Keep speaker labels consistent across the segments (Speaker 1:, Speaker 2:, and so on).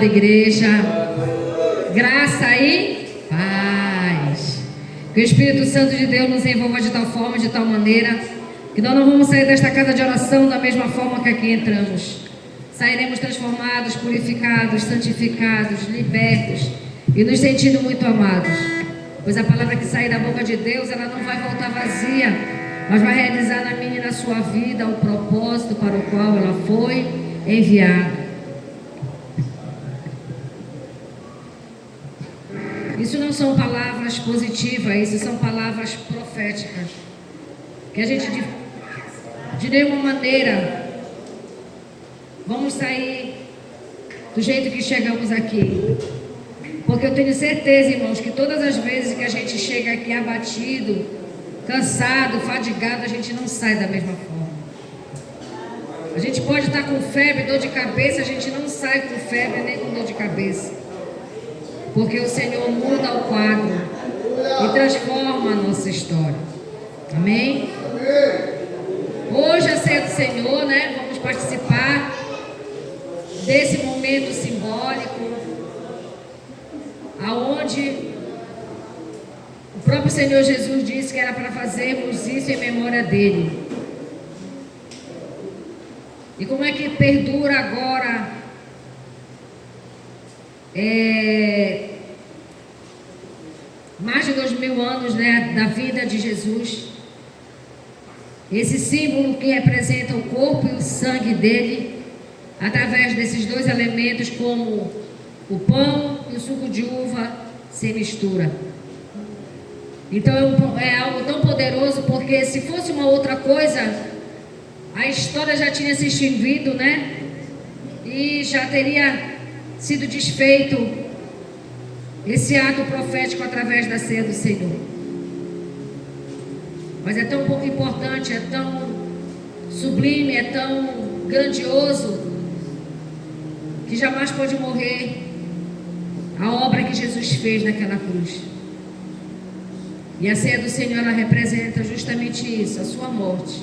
Speaker 1: igreja. Graça e paz. Que o Espírito Santo de Deus nos envolva de tal forma, de tal maneira, que nós não vamos sair desta casa de oração da mesma forma que aqui entramos. Sairemos transformados, purificados, santificados, libertos e nos sentindo muito amados. Pois a palavra que sair da boca de Deus, ela não vai voltar vazia, mas vai realizar na minha e na sua vida o propósito para o qual ela foi enviada. Isso não são palavras positivas, isso são palavras proféticas. Que a gente de nenhuma maneira vamos sair do jeito que chegamos aqui. Porque eu tenho certeza, irmãos, que todas as vezes que a gente chega aqui abatido, cansado, fadigado, a gente não sai da mesma forma. A gente pode estar com febre, dor de cabeça, a gente não sai com febre nem com dor de cabeça. Porque o Senhor muda o quadro e transforma a nossa história. Amém? Hoje, a ceia do Senhor, né? Vamos participar desse momento simbólico, aonde o próprio Senhor Jesus disse que era para fazermos isso em memória dele. E como é que perdura agora mais de 2000 anos, né, da vida de Jesus? Esse símbolo que representa o corpo e o sangue dele, através desses dois elementos, como o pão e o suco de uva sem mistura. Então é algo tão poderoso, porque se fosse uma outra coisa, a história já tinha se extinguido, né? E já teria sido desfeito esse ato profético através da ceia do Senhor. Mas é tão importante, é tão sublime, é tão grandioso, que jamais pode morrer a obra que Jesus fez naquela cruz. E a ceia do Senhor, ela representa justamente isso, a sua morte,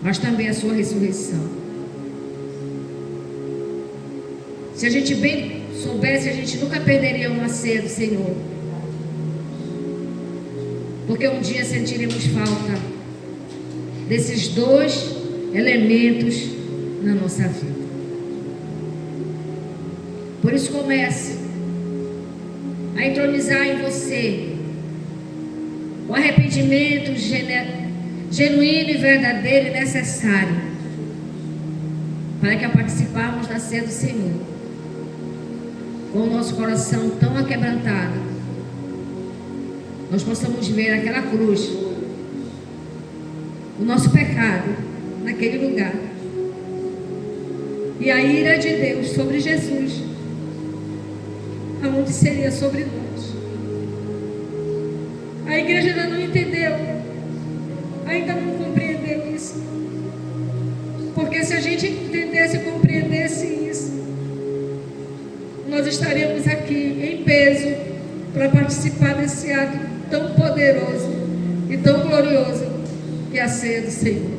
Speaker 1: mas também a sua ressurreição. Se a gente bem soubesse, a gente nunca perderia uma ceia do Senhor, porque um dia sentiremos falta desses dois elementos na nossa vida. Por isso, comece a entronizar em você o arrependimento genuíno e verdadeiro e necessário, para que ao participarmos da ceia do Senhor, com o nosso coração tão aquebrantado, nós possamos ver aquela cruz, o nosso pecado naquele lugar, e a ira de Deus sobre Jesus, aonde seria sobre nós. A igreja ainda não entendeu, ainda não compreendeu isso. Porque se a gente entendesse e compreendesse isso, nós estaríamos aqui em peso para participar desse ato tão poderoso e tão glorioso que é a ceia do Senhor.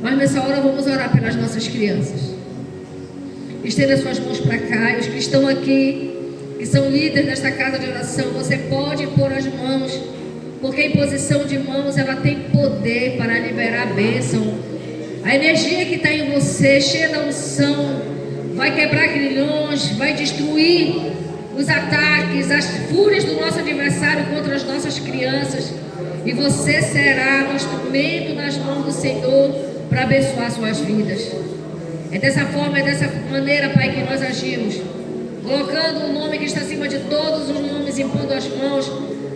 Speaker 1: Mas nessa hora vamos orar pelas nossas crianças. Estenda suas mãos para cá, e os que estão aqui, que são líderes desta casa de oração, você pode pôr as mãos, porque a imposição de mãos, ela tem poder para liberar a bênção. A energia que está em você, cheia da unção, vai quebrar grilhões, vai destruir os ataques, as fúrias do nosso adversário contra as nossas crianças, e você será um instrumento nas mãos do Senhor para abençoar suas vidas. É dessa forma, é dessa maneira, Pai, que nós agimos, colocando o nome que está acima de todos os nomes, impondo as mãos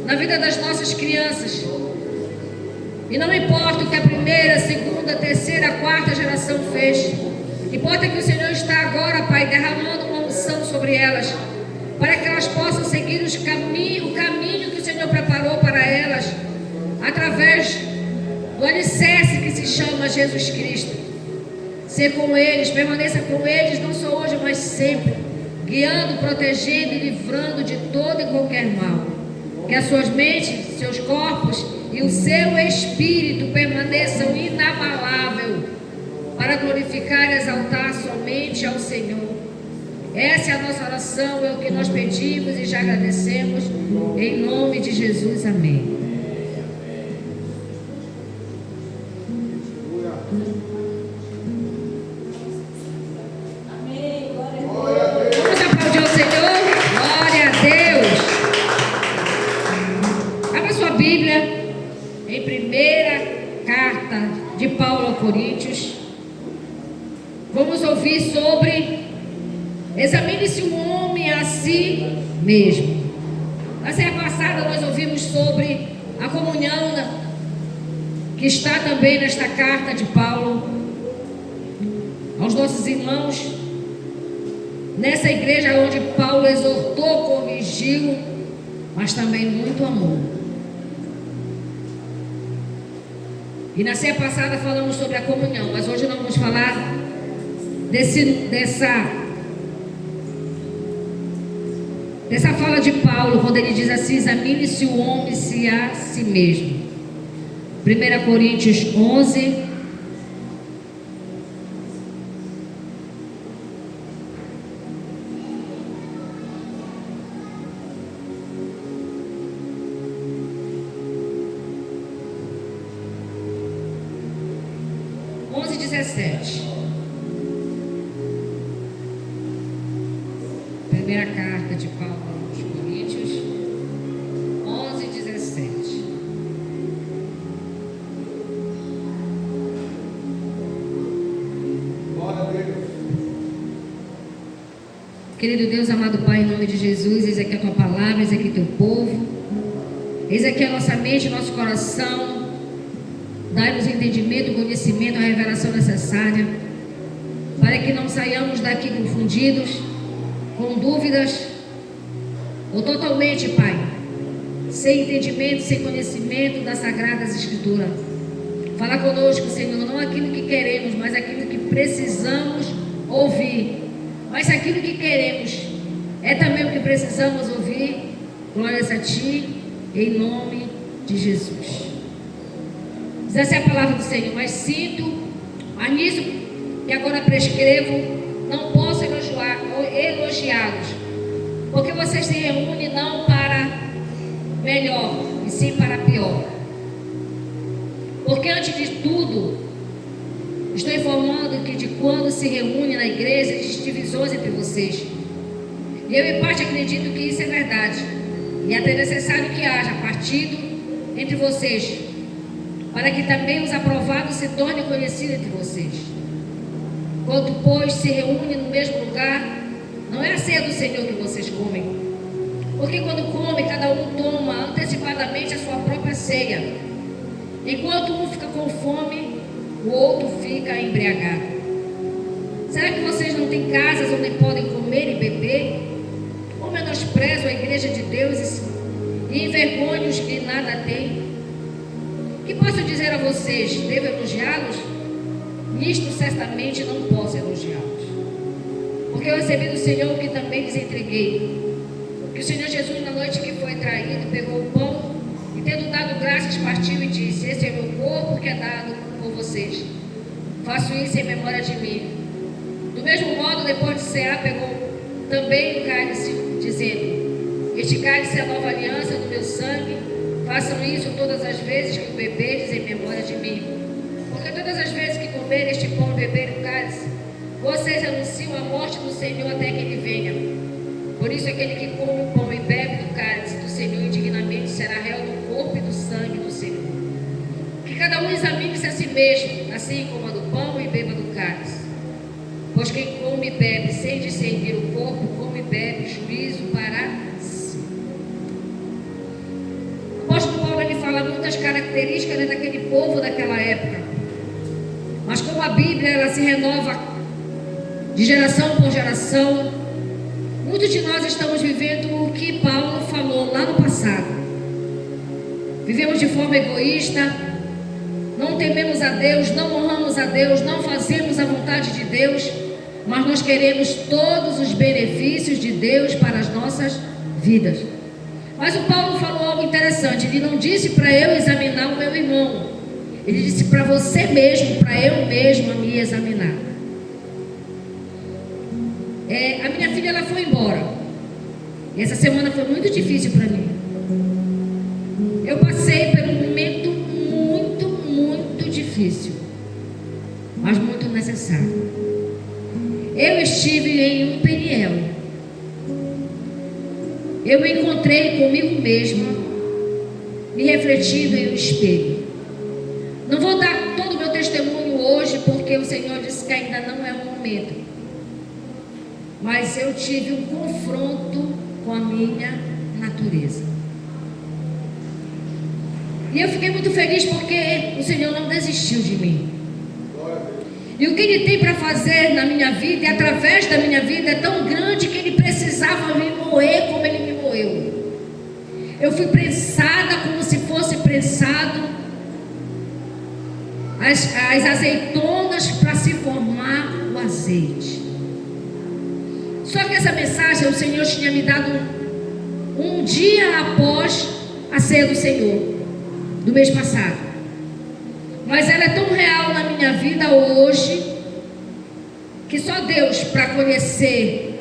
Speaker 1: na vida das nossas crianças. E não importa o que a primeira, segunda, terceira, quarta geração fez, importa que o Senhor está agora, Pai, derramando uma unção sobre elas, para que elas possam seguir o caminho que o Senhor preparou para elas, através do alicerce que se chama Jesus Cristo. Ser com eles, permaneça com eles, não só hoje, mas sempre, guiando, protegendo e livrando de todo e qualquer mal. Que as suas mentes, seus corpos e o seu espírito permaneçam inabalável, para para glorificar e exaltar somente ao Senhor. Essa é a nossa oração, é o que nós pedimos e já agradecemos, em nome de Jesus, amém. Vamos aplaudir ao Senhor? Glória a Deus! Abra sua Bíblia em 1ª carta de Paulo aos Coríntios. Vamos ouvir sobre examine-se o homem a si mesmo. Na semana passada nós ouvimos sobre a comunhão que está também nesta carta de Paulo aos nossos irmãos, nessa igreja onde Paulo exortou, corrigiu, mas também muito amor. E na semana passada falamos sobre a comunhão, mas hoje nós vamos falar dessa fala de Paulo, quando ele diz assim: examine-se o homem se a si mesmo. 1 Coríntios 11, e 17. Primeira carta de Paulo aos Coríntios 11, 17. Glória a Deus. Querido Deus, amado Pai, em nome de Jesus, eis aqui a tua palavra, eis aqui teu povo, eis aqui a nossa mente, nosso coração. Dai-nos entendimento, conhecimento, a revelação necessária, para que não saiamos daqui confundidos, com dúvidas, ou totalmente, Pai, sem entendimento, sem conhecimento das Sagradas Escrituras. Fala conosco, Senhor, não aquilo que queremos, mas aquilo que precisamos ouvir. Mas aquilo que queremos é também o que precisamos ouvir. Glórias a Ti, em nome de Jesus. Diz assim a palavra do Senhor: mas sinto, a nisso que agora prescrevo, não posso elogiá-los, porque vocês se reúnem não para melhor, e sim para pior. Porque antes de tudo, estou informando que de quando se reúne na igreja, existe divisões entre vocês. E eu em parte acredito que isso é verdade, e até necessário que haja partido entre vocês, para que também os aprovados se tornem conhecidos entre vocês. Quando, pois, se reúne no mesmo lugar, não é a ceia do Senhor que vocês comem. Porque quando come, cada um toma antecipadamente a sua própria ceia. Enquanto um fica com fome, o outro fica embriagado. Será que vocês não têm casas onde podem comer e beber? Ou menosprezam a igreja de Deus e envergonham os que nada têm? Que posso dizer a vocês? Devo elogiá-los? Nisto certamente não posso elogiá-los, porque eu recebi do Senhor o que também lhes entreguei, que o Senhor Jesus, na noite que foi traído, pegou o pão e, tendo dado graças, partiu e disse: esse é meu corpo que é dado por vocês, faço isso em memória de mim. Do mesmo modo, depois de cear, pegou também o cálice, dizendo: este cálice é a nova aliança do meu sangue, façam isso todas as vezes que o beberdes em memória de mim. Porque todas as vezes que comerem este pão e beberem o cálice, vocês anunciam a morte do Senhor até que Ele venha. Por isso, aquele que come o pão e bebe do cálice do Senhor indignamente será réu do corpo e do sangue do Senhor. Que cada um examine-se a si mesmo, assim como a do pão e beba do cálice. Pois quem come e bebe sem discernir o corpo, come e bebe juízo para si. O apóstolo Paulo, ele fala muitas características daquele povo daquela época. Mas como a Bíblia ela se renova de geração por geração, muitos de nós estamos vivendo o que Paulo falou lá no passado. Vivemos de forma egoísta, não tememos a Deus, não honramos a Deus, não fazemos a vontade de Deus, mas nós queremos todos os benefícios de Deus para as nossas vidas. Mas o Paulo falou algo interessante, ele não disse para eu examinar o meu irmão. Ele disse para você mesmo, para eu mesma me examinar. A minha filha, ela foi embora. E essa semana foi muito difícil para mim. Eu passei por um momento muito, muito difícil, mas muito necessário. Eu estive em um Peniel. Eu me encontrei comigo mesma, me refletindo em um espelho. Não vou dar todo o meu testemunho hoje, porque o Senhor disse que ainda não é o momento. Mas eu tive um confronto com a minha natureza. E eu fiquei muito feliz porque o Senhor não desistiu de mim. E o que Ele tem para fazer na minha vida e através da minha vida é tão grande que Ele precisava me moer como Ele me moeu. Eu fui prensada como se fosse prensado as azeitonas para se formar o azeite. Só que essa mensagem o Senhor tinha me dado um dia após a ceia do Senhor, do mês passado. Mas ela é tão real na minha vida hoje, que só Deus para conhecer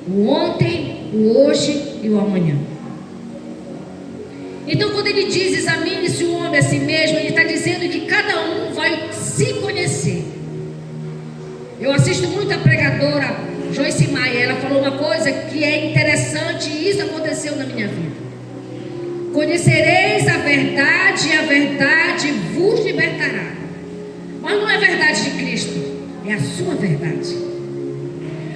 Speaker 1: o ontem, o hoje e o amanhã. Então, quando Ele diz: examine-se o homem a si mesmo, Ele está dizendo que cada um vai se conhecer. Eu assisto muito a pregadora Joyce Maia. Ela falou uma coisa que é interessante, e isso aconteceu na minha vida. Conhecereis a verdade, e a verdade vos libertará. Mas não é a verdade de Cristo, é a sua verdade.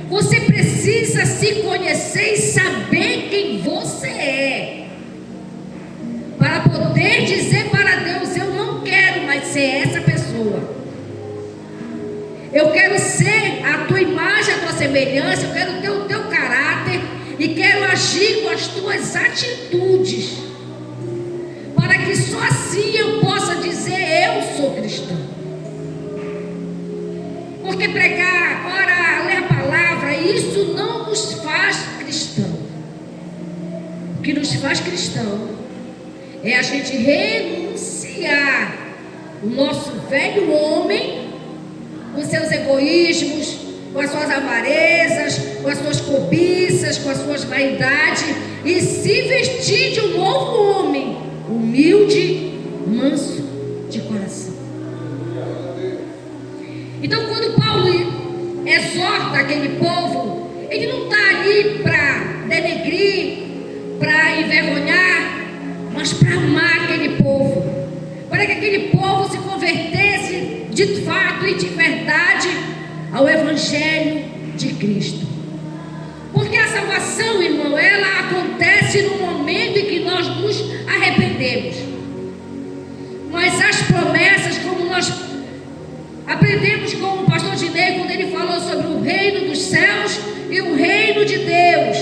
Speaker 1: Você precisa se conhecer e saber quem você é, para poder dizer para Deus: eu não quero mais ser essa pessoa. Eu quero ser a tua imagem, a tua semelhança. Eu quero ter o teu caráter e quero agir com as tuas atitudes, para que só assim eu possa dizer: eu sou cristão. Porque pregar, orar, ler a palavra, isso não nos faz cristão. O que nos faz cristão é a gente renunciar o nosso velho homem, com seus egoísmos, com as suas avarezas, com as suas cobiças, com as suas vaidades, e se vestir de um novo homem, humilde, manso de coração. Então, quando Paulo exorta aquele povo, ele não está ali para denegrir, para envergonhar, mas para amar aquele povo, para que aquele povo se convertesse de fato e de verdade ao Evangelho de Cristo. Porque a salvação, irmão, ela acontece no momento em que nós nos arrependemos. Mas as promessas, como nós aprendemos com o pastor Dinei, quando ele falou sobre o reino dos céus e o reino de Deus,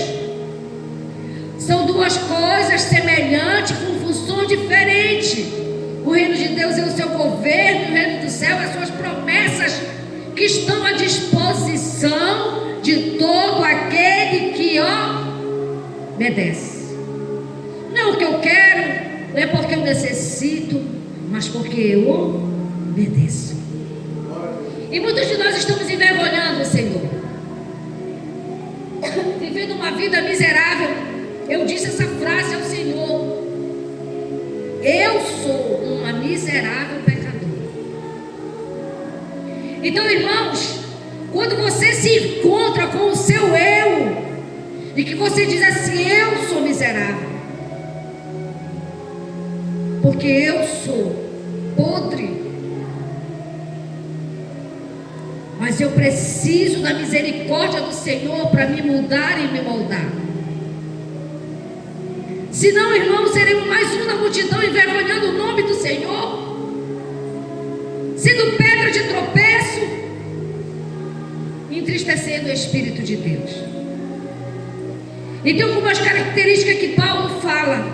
Speaker 1: são duas coisas semelhantes com função diferente. O reino de Deus é o seu governo, o reino do céu é as suas promessas, que estão à disposição de todo aquele que obedece. Não o que eu quero, não é porque eu necessito, mas porque eu obedeço. E muitos de nós estamos envergonhando o Senhor, vivendo uma vida miserável. Eu disse essa frase ao Senhor: eu sou uma miserável pecadora. Então, irmãos, quando você se encontra com o seu eu, e que você diz assim: eu sou miserável, porque eu sou podre, mas eu preciso da misericórdia do Senhor para me mudar e me moldar. Senão, irmãos, seremos mais uma multidão envergonhando o nome do Senhor, sendo pedra de tropeço, entristecendo o Espírito de Deus. Então, algumas características que Paulo fala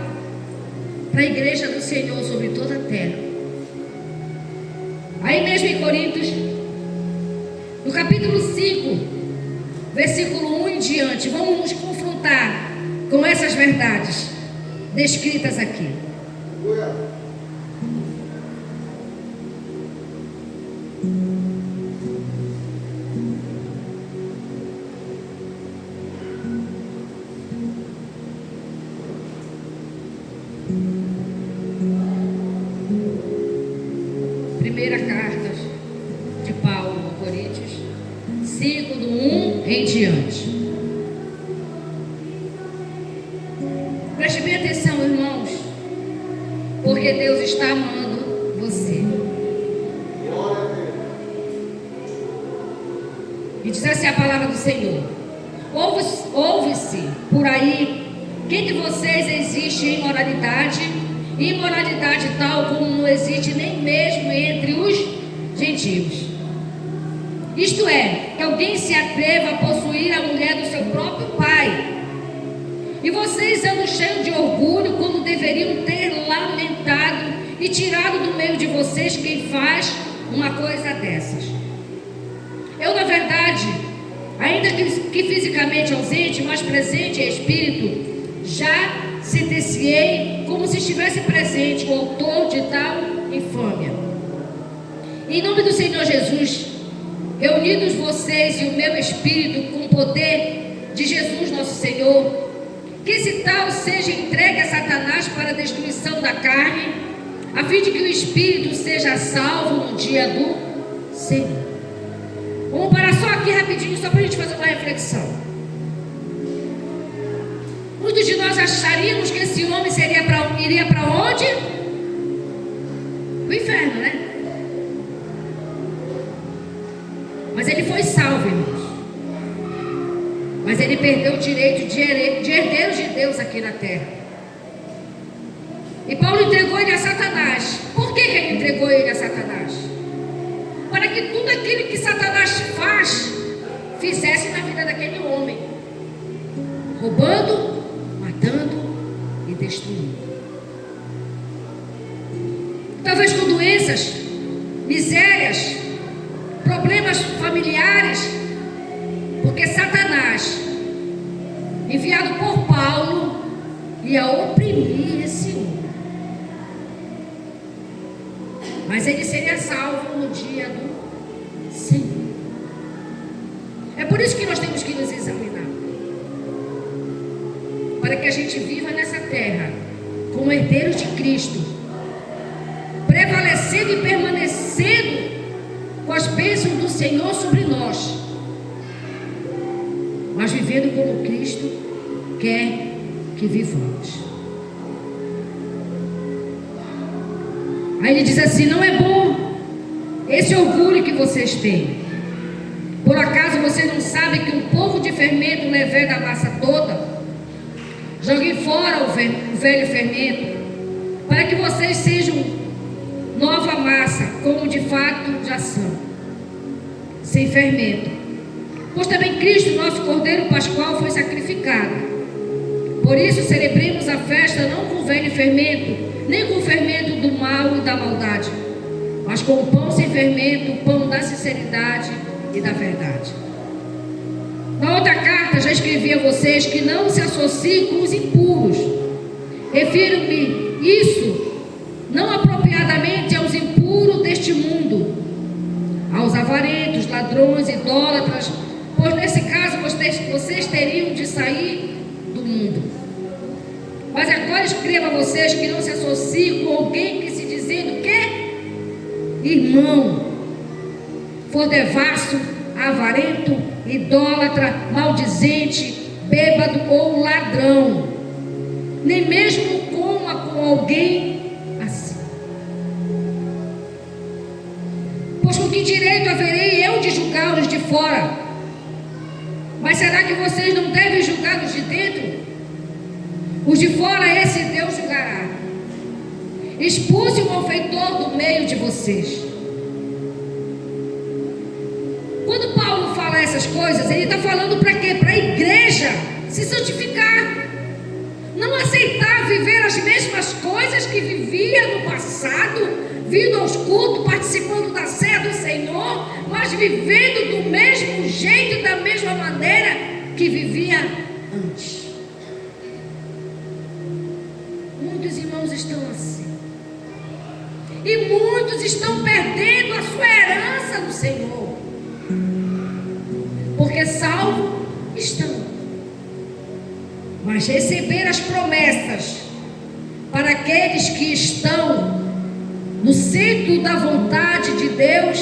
Speaker 1: para a igreja do Senhor sobre toda a terra. Aí mesmo em Coríntios, no capítulo 5, versículo 1 em diante, vamos nos confrontar com essas verdades descritas aqui. Primeira carta de Paulo a Coríntios 5, do 1 em diante. Preste bem atenção, irmãos, porque Deus está amando você. E diz assim a palavra do Senhor: ouve-se por aí que entre vocês existe imoralidade, imoralidade tal como não existe nem mesmo entre os gentios. Isto é, que alguém se atreva a possuir a mulher do seu próprio pai. E vocês andam cheios de orgulho quando deveriam ter lamentado e tirado do meio de vocês quem faz uma coisa dessas. Eu, na verdade, ainda que fisicamente ausente, mas presente em espírito, já sentenciei como se estivesse presente o autor de tal infâmia. Em nome do Senhor Jesus, reunidos vocês e o meu espírito com o poder de Jesus nosso Senhor, que esse tal seja entregue a Satanás para a destruição da carne, a fim de que o espírito seja salvo no dia do Senhor. Vamos parar só aqui rapidinho, só para a gente fazer uma reflexão. Muitos de nós acharíamos que esse homem iria para onde? O inferno, né? Mas ele foi salvo, irmãos. Mas ele perdeu o direito de herdeiro de Deus aqui na terra. E Paulo entregou ele a Satanás. Por que ele entregou ele a Satanás? Para que tudo aquilo que Satanás faz, fizesse na vida daquele homem. Roubando, matando e destruindo. Talvez com doenças, misérias, problemas familiares, porque Satanás, enviado por Paulo, ia oprimir esse homem. Mas ele seria salvo no dia do Senhor. É por isso que nós temos que nos examinar, para que a gente viva nessa terra como herdeiros de Cristo, prevalecendo e permanecendo com as bênçãos do Senhor sobre nós, mas vivendo como Cristo quer que vivamos. Aí ele diz assim: não é bom esse orgulho que vocês têm. Por acaso vocês não sabem que um pouco de fermento leveda a massa toda? Joguem fora o velho fermento, para que vocês sejam nova massa, como de fato já são, sem fermento. Pois também Cristo, nosso Cordeiro Pascual, foi sacrificado. Por isso celebremos a festa não com velho fermento, nem com o fermento do mal e da maldade, mas com o pão sem fermento, o pão da sinceridade e da verdade. Na outra carta já escrevi a vocês que não se associem com os impuros. Refiro-me isso não apropriadamente aos impuros deste mundo, aos avarentos, ladrões, idólatras, pois nesse caso vocês teriam de sair do mundo. Mas agora escrevo a vocês que não se associem com alguém que se dizendo que irmão, for devasso, avarento, idólatra, maldizente, bêbado ou ladrão, nem mesmo coma com alguém assim. Pois com que direito haverei eu de julgá-los de fora? Mas será que vocês não devem julgar os de dentro? Os de fora esse Deus julgará. Expulse o malfeitor do meio de vocês. Quando Paulo fala essas coisas, ele está falando para quê? Para a igreja se santificar. Não aceitar viver as mesmas coisas que vivia no passado, vindo aos cultos, participando da ceia do Senhor, mas vivendo do mesmo jeito, da mesma maneira que vivia antes. Muitos irmãos estão assim. E muitos estão perdendo a sua herança no Senhor. Porque salvo estão, mas receber as promessas para aqueles que estão no centro da vontade de Deus,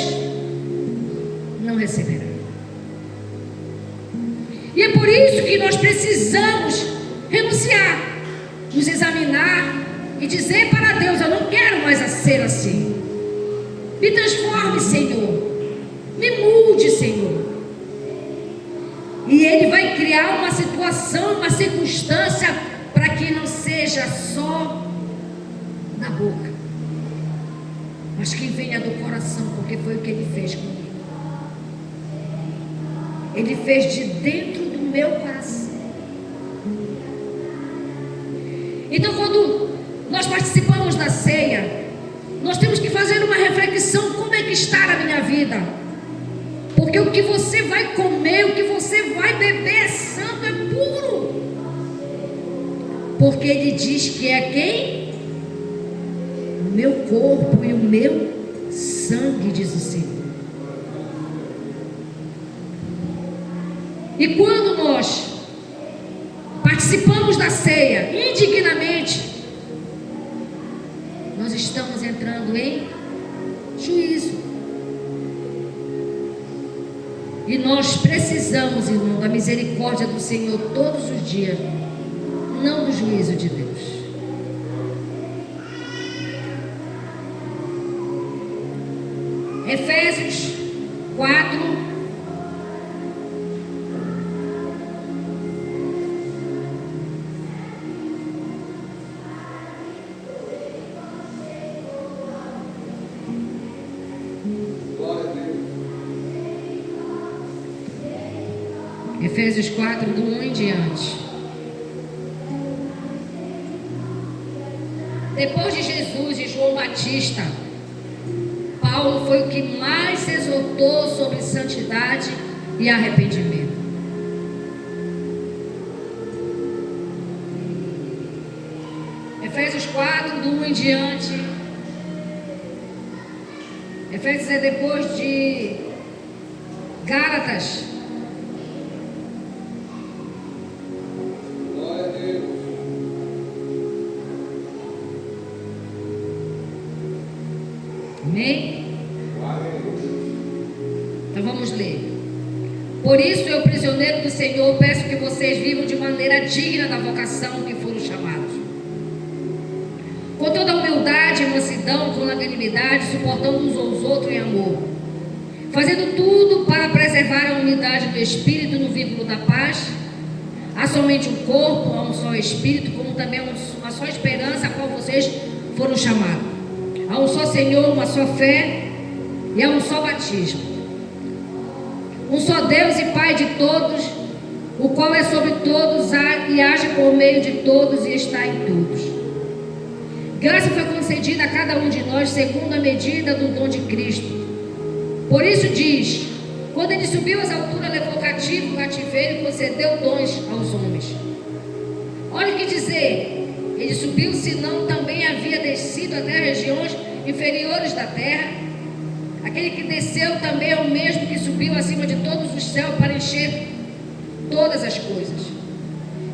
Speaker 1: não receberá. E é por isso que nós precisamos renunciar, nos examinar e dizer para Deus: eu não quero mais ser assim. Me transforme, Senhor. Me mude, Senhor. E Ele vai criar uma situação, uma circunstância, para que não seja só na boca, mas que venha do coração, porque foi o que Ele fez comigo. Ele fez de dentro do meu coração. Então, quando nós participamos da ceia, nós temos que fazer uma reflexão: como é que está a minha vida? Porque o que você vai comer, o que você vai beber é santo, é puro. Porque Ele diz que é quem? O meu corpo e o meu sangue, diz o Senhor. E quando nós participamos da ceia indignamente, nós estamos entrando em juízo. E nós precisamos, irmão, da misericórdia do Senhor todos os dias, não do juízo de Deus. Efésios 4. Efésios 4, do 1 em diante. Depois de Jesus e João Batista, Paulo foi o que mais exortou sobre santidade e arrependimento. Efésios 4, do 1 em diante. Efésios é depois de Gálatas. Amém? Então vamos ler. Por isso, eu, prisioneiro do Senhor, peço que vocês vivam de maneira digna da vocação que foram chamados, com toda humildade e mansidão, com longanimidade, suportando uns aos outros em amor, fazendo tudo para preservar a unidade do Espírito no vínculo da paz. Há somente um corpo, há um só Espírito, como também uma só esperança a qual vocês foram chamados. Há um só Senhor, uma só fé e há um só batismo. Um só Deus e Pai de todos, o qual é sobre todos e age por meio de todos e está em todos. Graça foi concedida a cada um de nós segundo a medida do dom de Cristo. Por isso diz: quando Ele subiu às alturas, levou cativo o cativeiro e concedeu dons aos homens. Olha o que dizer: Ele subiu, senão também havia descido até regiões inferiores da terra. Aquele que desceu também é o mesmo que subiu acima de todos os céus para encher todas as coisas.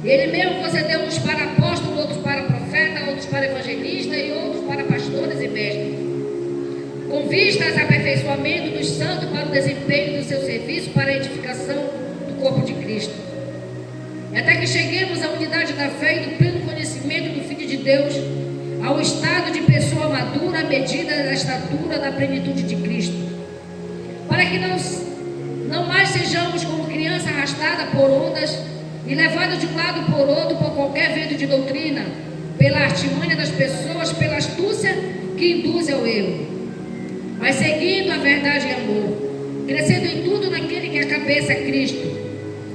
Speaker 1: Ele mesmo concedeu uns para apóstolos, outros para profeta, outros para evangelista e outros para pastores e mestres, com vistas ao aperfeiçoamento dos santos para o desempenho do seu serviço, para a edificação do corpo de Cristo, até que cheguemos à unidade da fé e do pleno conhecimento do Filho de Deus, ao estado de pessoa madura, à medida da estatura da plenitude de Cristo, para que não mais sejamos como criança arrastada por ondas e levada de um lado por outro por qualquer vento de doutrina, pela artimanha das pessoas, pela astúcia que induz ao erro, mas seguindo a verdade e amor, crescendo em tudo naquele que é a cabeça, Cristo,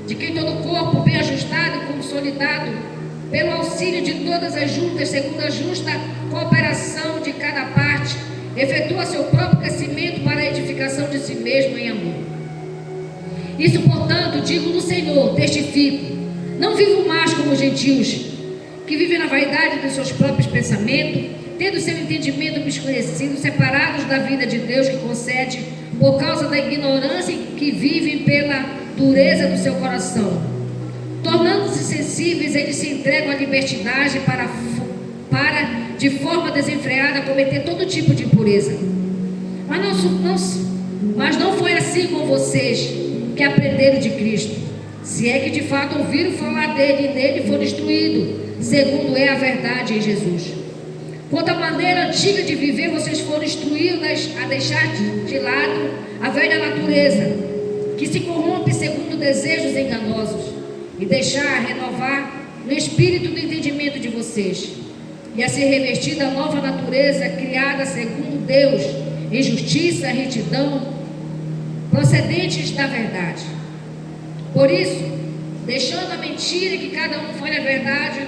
Speaker 1: de quem todo o corpo, bem ajustado e consolidado pelo auxílio de todas as juntas, segundo a justa cooperação de cada parte, efetua seu próprio crescimento para a edificação de si mesmo em amor. Isso, portanto, digo no Senhor, testifico: não vivo mais como os gentios, que vivem na vaidade dos seus próprios pensamentos, tendo seu entendimento obscurecido, separados da vida de Deus que concede, por causa da ignorância que vivem pela dureza do seu coração. Tornando-se sensíveis, eles se entregam à libertinagem para, de forma desenfreada, cometer todo tipo de impureza. Mas não foi assim com vocês que aprenderam de Cristo, se é que de fato ouviram falar dele e nele foram instruídos, segundo é a verdade em Jesus. Quanto à maneira antiga de viver, vocês foram instruídos a deixar de lado a velha natureza, que se corrompe segundo desejos enganosos, e deixar renovar no espírito do entendimento de vocês, e a ser revestida a nova natureza, criada segundo Deus, em justiça e retidão, procedentes da verdade. Por isso, deixando a mentira, que cada um fale a verdade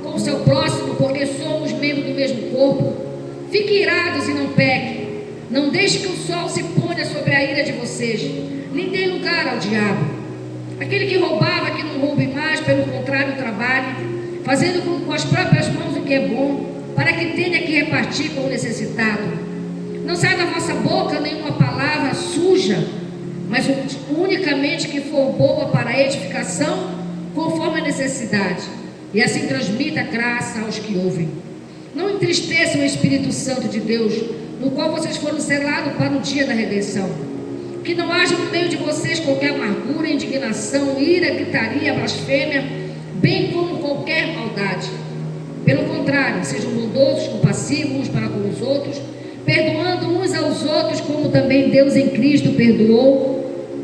Speaker 1: com o seu próximo, porque somos membros do mesmo corpo, fiquem irados e não pequem. Não deixe que o sol se ponha sobre a ira de vocês, nem dê lugar ao diabo. Aquele que roubava, que não roube mais, pelo contrário, trabalhe, fazendo com as próprias mãos o que é bom, para que tenha que repartir com o necessitado. Não saia da vossa boca nenhuma palavra suja, mas unicamente que for boa para a edificação, conforme a necessidade, e assim transmita graça aos que ouvem. Não entristeçam o Espírito Santo de Deus, no qual vocês foram selados para o dia da redenção. Que não haja no meio de vocês qualquer amargura, indignação, ira, gritaria, blasfêmia, bem como qualquer maldade. Pelo contrário, sejam bondosos, compassivos uns para com os outros, perdoando uns aos outros, como também Deus em Cristo perdoou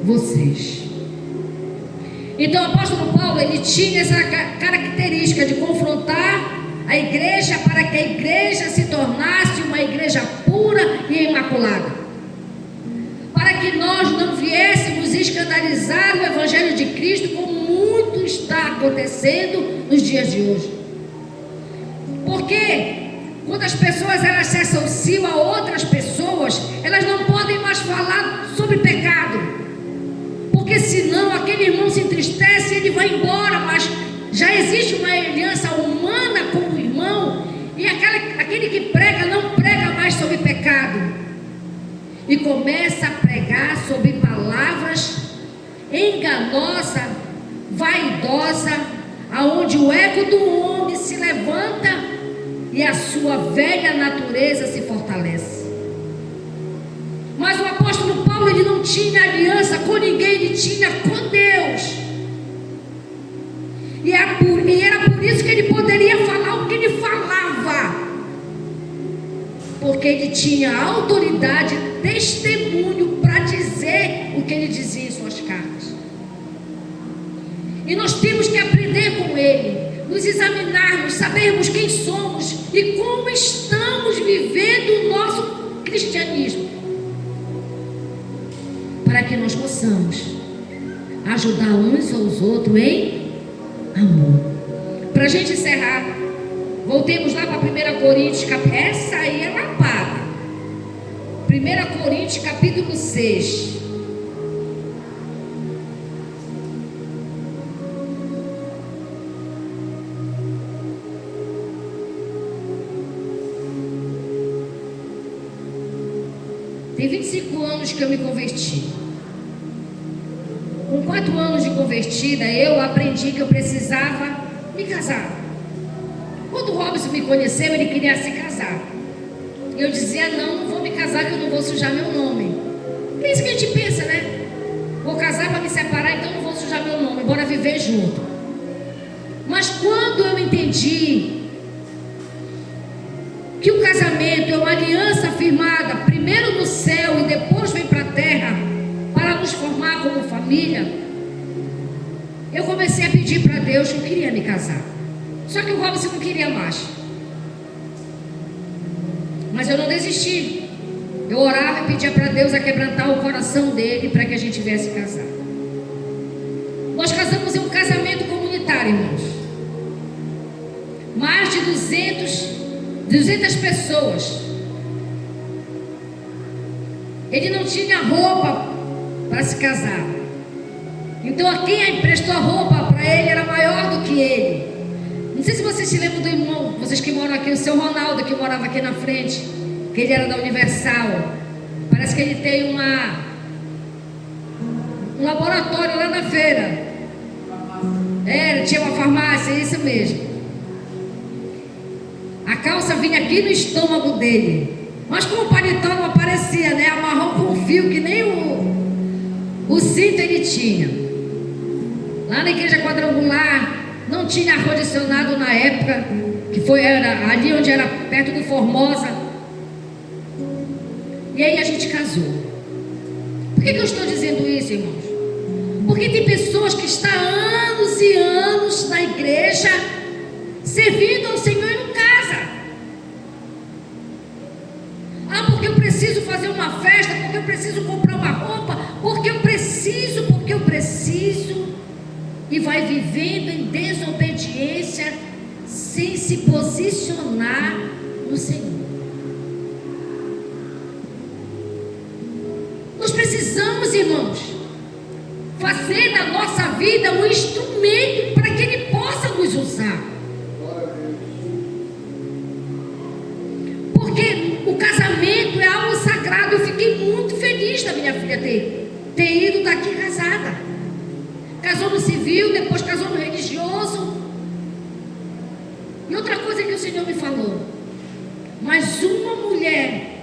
Speaker 1: vocês. Então o apóstolo Paulo, ele tinha essa característica de confrontar a igreja, para que a igreja se tornasse uma igreja pura e imaculada, para que nós não viéssemos escandalizar o evangelho de Cristo, como muito está acontecendo nos dias de hoje. Porque quando as pessoas elas se associam a outras pessoas, elas não podem mais falar sobre pecado, porque senão aquele irmão se entristece e ele vai embora. Mas já existe uma aliança humana com o irmão, e aquele que prega não prega mais sobre pecado, e começa a pregar sobre palavras enganosas, vaidosas, aonde o ego do homem se levanta e a sua velha natureza se fortalece. Mas o apóstolo Paulo, ele não tinha aliança com ninguém, ele tinha com Deus. E era por isso que ele poderia falar o que ele falava, porque ele tinha autoridade, testemunho para dizer o que ele dizia em suas cartas. E nós temos que aprender com ele, nos examinarmos, sabermos quem somos e como estamos vivendo o nosso cristianismo, para que nós possamos ajudar uns aos outros em amor. Para a gente encerrar, voltemos lá para 1 Coríntios, essa aí é lapada. 1 Coríntios capítulo 6. Tem 25 anos que eu me converti. Com 4 anos de convertida, eu aprendi que eu precisava me casar. Quando o Robson me conheceu, ele queria se casar. Eu dizia, não vou me casar, que eu não vou sujar meu nome. É isso que a gente pensa, né? Vou casar para me separar, então não vou sujar meu nome, bora viver junto. Mas quando eu entendi que o casamento é uma aliança firmada primeiro no céu e depois vem para a terra para nos formar como família, eu comecei a pedir para Deus que eu queria me casar. Só que o Robson não queria mais. Mas eu não desisti. Eu orava e pedia para Deus a quebrantar o coração dele para que a gente viesse casar. Nós casamos em um casamento comunitário, irmãos. Mais de 200 pessoas. Ele não tinha roupa para se casar. Então quem emprestou a roupa para ele era maior do que ele. Não sei se vocês se lembram do irmão, vocês que moram aqui, o seu Ronaldo, que morava aqui na frente, que ele era da Universal. Parece que ele tem um laboratório lá na feira. Tinha uma farmácia, é isso mesmo. calça vinha aqui no estômago dele. Mas como o paletó não aparecia, né? Amarrou com um fio que nem o cinto ele tinha. Lá na igreja quadrangular não tinha ar-condicionado na época, que era ali onde era perto do Formosa. E aí a gente casou. Por que eu estou dizendo isso, irmãos? Porque tem pessoas que estão há anos e anos na igreja, servindo ao Senhor e não casa. Ah, porque eu preciso fazer uma festa, porque eu preciso comprar uma roupa, porque eu preciso. E vai vivendo em desobediência, sem se posicionar no Senhor. Nós precisamos, irmãos, fazer da nossa vida um instrumento para que Ele possa nos usar. Porque o casamento é algo sagrado. Eu fiquei muito feliz da minha filha ter ido daqui casada. Casou no civil, depois casou no religioso. E outra coisa que o Senhor me falou: mas uma mulher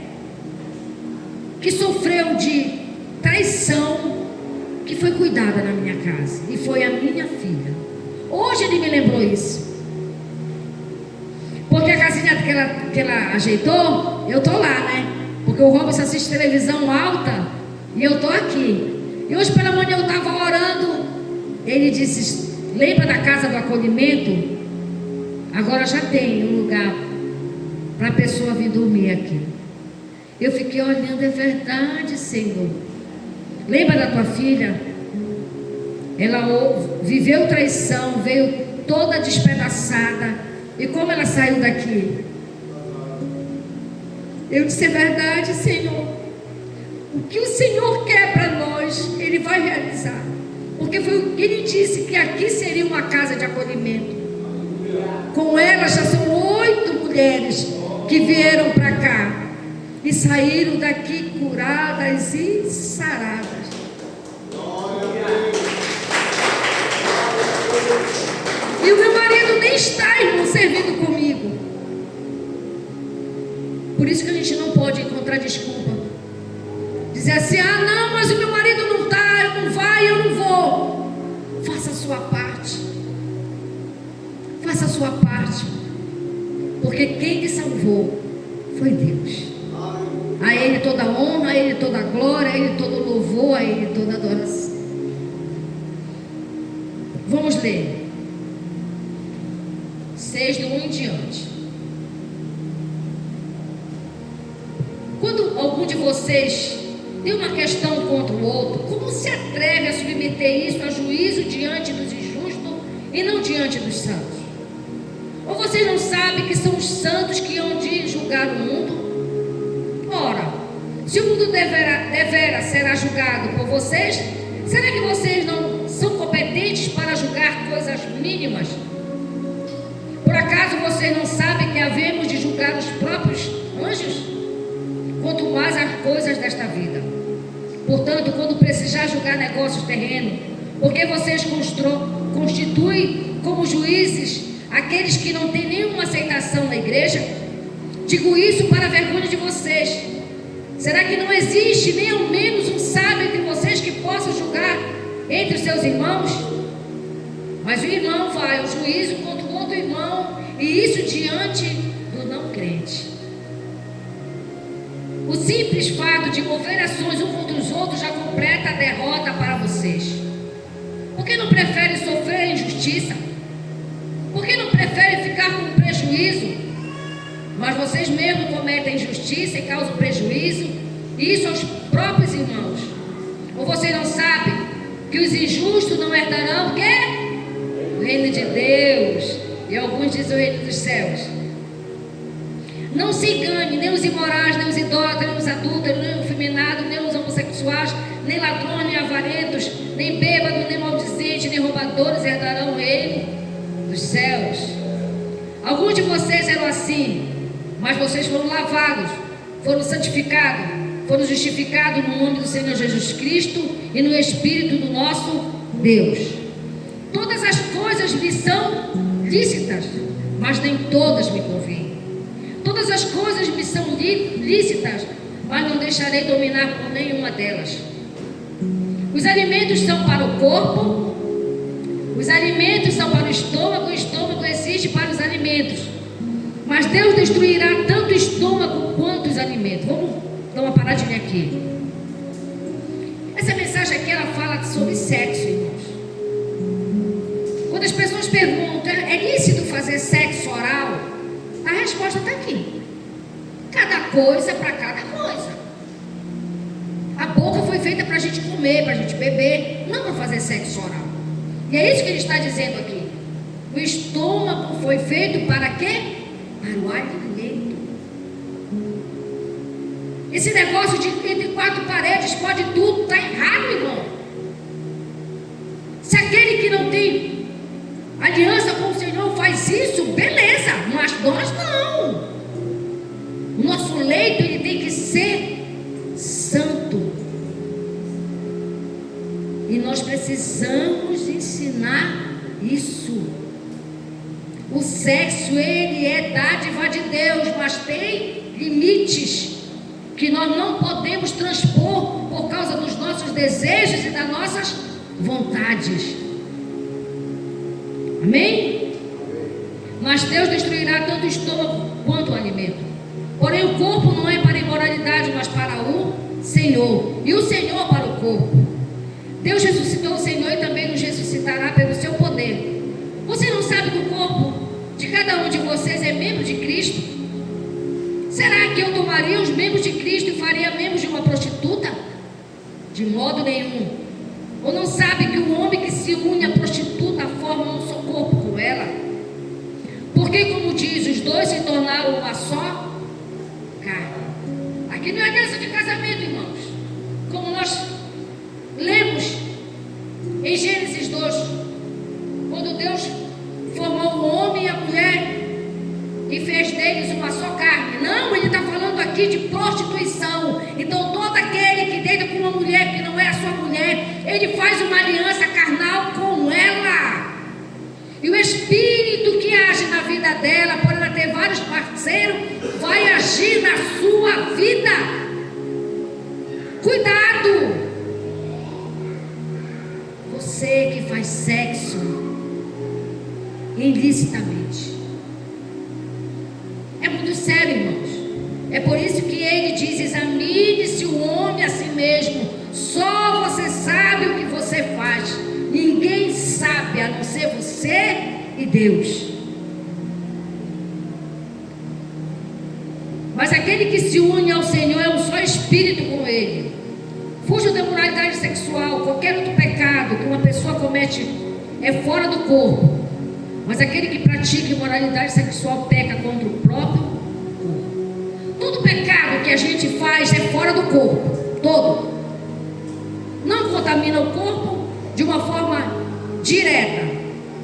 Speaker 1: que sofreu de traição, que foi cuidada na minha casa, e foi a minha filha. Hoje Ele me lembrou isso, porque a casinha que ela ajeitou, eu estou lá, né? Porque o Robson assiste televisão alta e eu estou aqui. E hoje pela manhã eu estava orando. Ele disse: lembra da casa do acolhimento? Agora já tem um lugar para a pessoa vir dormir aqui. Eu fiquei olhando, é verdade, Senhor. Lembra da tua filha? Ela viveu traição, veio toda despedaçada. E como ela saiu daqui? Eu disse: é verdade, Senhor. O que o Senhor quer para nós, Ele vai realizar. Porque foi o que Ele disse, que aqui seria uma casa de acolhimento. Com ela já são 8 mulheres que vieram para cá e saíram daqui curadas e saradas. E o meu marido nem está, irmão, servindo comigo. Por isso que a gente não pode encontrar desculpa. Dizer assim: ah, não, mas o meu marido não está, eu não vai, eu não vou. Faça a sua parte. Faça a sua parte. Porque quem te salvou foi Deus. A Ele toda honra, a Ele toda glória, a Ele todo louvor, a Ele toda adoração. Vamos ler 6 do 1 em diante. Quando algum de vocês tem uma questão contra o outro, como se atreve a submeter isso a juízo diante dos injustos e não diante dos santos? Ou vocês não sabem que são os santos que hão de julgar o mundo? Ora, se o mundo devera será julgado por vocês, será que vocês não são competentes para julgar coisas mínimas? Por acaso vocês não sabem que havemos de julgar os próprios anjos? Quanto mais as coisas desta vida. Portanto, quando precisar julgar negócios terrenos, porque vocês constituem como juízes aqueles que não têm nenhuma aceitação na igreja? Digo isso para a vergonha de vocês. Será que não existe nem ao menos um sábio entre vocês que possa julgar entre os seus irmãos? Mas o irmão vai ao juízo contra o outro irmão, e isso diante do não crente. O simples fato de mover ações uns contra os outros já completa a derrota para vocês. Por que não preferem sofrer injustiça? Por que não preferem ficar com prejuízo? Mas vocês mesmos cometem injustiça e causam prejuízo, e isso aos próprios irmãos. Ou vocês não sabem que os injustos não herdarão o quê? O reino de Deus. E alguns dizem o reino dos céus. Não se engane, nem os imorais, nem os idólatras, nem os adúlteros, nem os efeminados, nem os homossexuais, nem ladrões, nem avarentos, nem bêbados, nem maldizentes, nem roubadores herdarão o reino dos céus. Alguns de vocês eram assim, mas vocês foram lavados, foram santificados, foram justificados no nome do Senhor Jesus Cristo e no Espírito do nosso Deus. Todas as coisas me são lícitas, mas nem todas me convêm. Todas as coisas me são lícitas, mas não deixarei dominar por nenhuma delas. Os alimentos são para o corpo, os alimentos são para o estômago existe para os alimentos. Mas Deus destruirá tanto o estômago quanto os alimentos. Vamos dar uma paradinha aqui. Essa mensagem aqui, ela fala sobre sexo, irmãos. Quando as pessoas perguntam, é lícito fazer sexo oral? A resposta está aqui. Cada coisa para cada coisa. A boca foi feita para a gente comer, para a gente beber, não para fazer sexo oral. E é isso que ele está dizendo aqui. O estômago foi feito para quê? Para o alimento. Esse negócio de entre quatro paredes pode tudo, está errado, irmão. Se aquele que não tem aliança com o Senhor faz isso, beleza, mas nós não. O nosso leito, ele tem que ser santo. E nós precisamos ensinar isso. O sexo, ele é dádiva de Deus, mas tem limites que nós não podemos transpor por causa dos nossos desejos e das nossas vontades. Amém? Mas Deus destruirá tanto o estômago quanto o alimento. Porém o corpo não é para a imoralidade, mas para o Senhor, e o Senhor para o corpo. Deus ressuscitou o Senhor e também nos ressuscitará pelo seu poder. Você não sabe que o corpo de cada um de vocês é membro de Cristo? Será que eu tomaria os membros de Cristo e faria membros de uma prostituta? De modo nenhum. Ou não sabe que o homem que se une à prostituta forma um só corpo com ela? Porque, como diz, os dois se tornaram uma só carne. Aqui não é aliança de casamento, irmãos. Como nós lemos em Gênesis 2, quando Deus formou o homem e a mulher e fez deles uma só carne. Não, ele está falando aqui de prostituição. Então todo aquele que deita com uma mulher que não é a sua mulher, ele faz uma aliança carnal com ela. E o espírito que age na vida dela, por ela ter vários parceiros, vai agir na sua vida. Cuidado! Você que faz sexo ilicitamente. É muito sério, irmãos. É por isso que ele diz: examine-se o homem a si mesmo. Só você sabe o que você faz. Ninguém sabe a não ser você e Deus. Mas aquele que se une ao Senhor é um só espírito com ele. Fuja da imoralidade sexual. Qualquer outro pecado que uma pessoa comete é fora do corpo. Mas aquele que pratica imoralidade sexual peca contra o próprio corpo. Todo pecado que a gente faz é fora do corpo. Todo. Não contamina o corpo de uma forma direta.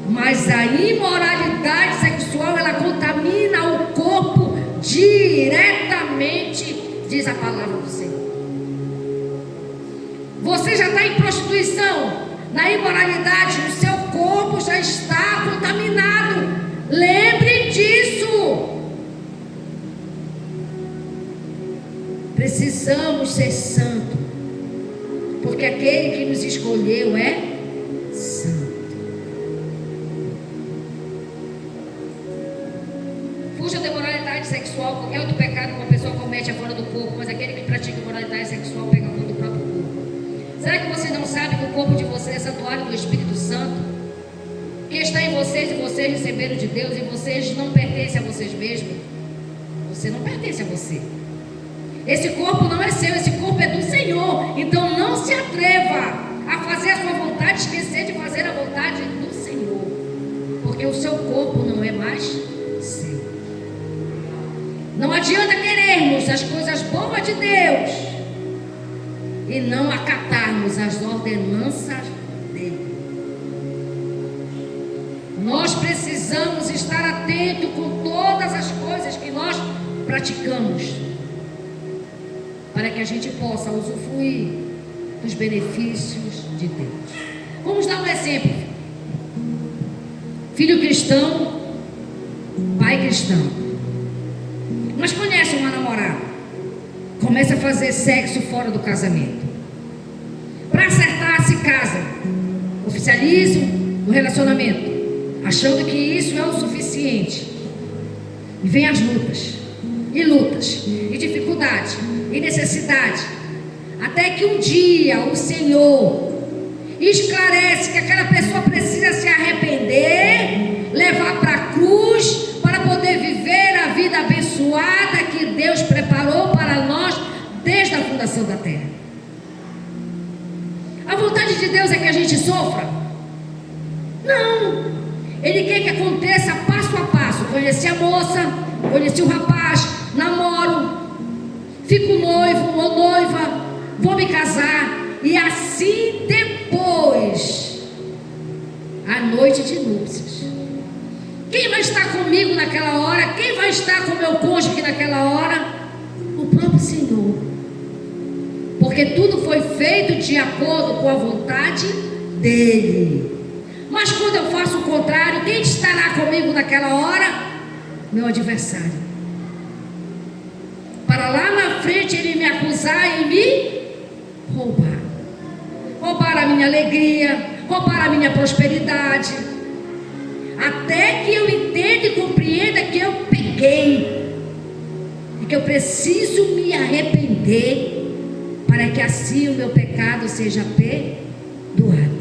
Speaker 1: Mas a imoralidade sexual, ela contamina o corpo diretamente, diz a palavra do Senhor. Você já está em prostituição, na imoralidade, o seu corpo já está contaminado. Lembre disso. Precisamos ser santos, porque aquele que nos escolheu é santo. Fuja da imoralidade sexual. Qualquer outro pecado que uma pessoa comete é fora do corpo, mas aquele que pratica imoralidade sexual pega contra o próprio corpo. Será que você não sabe que o corpo de vocês é santuário do Espírito Santo, que está em vocês e vocês receberam de Deus, e vocês não pertencem a vocês mesmos? Você não pertence a você. Esse corpo não é seu, esse corpo é do Senhor. Então não se atreva a fazer a sua vontade, esquecer de fazer a vontade do Senhor, porque o seu corpo não é mais seu. Não adianta querermos as coisas boas de Deus e não acatarmos as ordenanças dele. Nós precisamos estar atentos com todas as coisas que nós praticamos, para que a gente possa usufruir dos benefícios de Deus. Vamos dar um exemplo. Filho cristão, pai cristão. Mas começa a fazer sexo fora do casamento. Para acertar, se casa, oficializam o relacionamento, achando que isso é o suficiente. E vem as lutas, e dificuldade, e necessidade, até que um dia o Senhor esclarece que aquela pessoa precisa se arrepender, levar para a cruz, para poder viver a vida abençoada que Deus preparou para nós desde a fundação da terra. A vontade de Deus é que a gente sofra? Não. Ele quer que aconteça passo a passo. Conheci a moça, conheci o rapaz, namoro, fico noivo ou noiva, vou me casar, e assim depois, a noite de núpcias. Quem vai estar comigo naquela hora? Quem vai estar com meu cônjuge naquela hora? O próprio Senhor. Porque tudo foi feito de acordo com a vontade dele. Mas quando eu faço o contrário, quem estará comigo naquela hora? Meu adversário. Para lá na frente ele me acusar e me roubar. Roubar a minha alegria, roubar a minha prosperidade. Até que eu entenda e compreenda que eu pequei. E que eu preciso me arrepender, para que assim o meu pecado seja perdoado.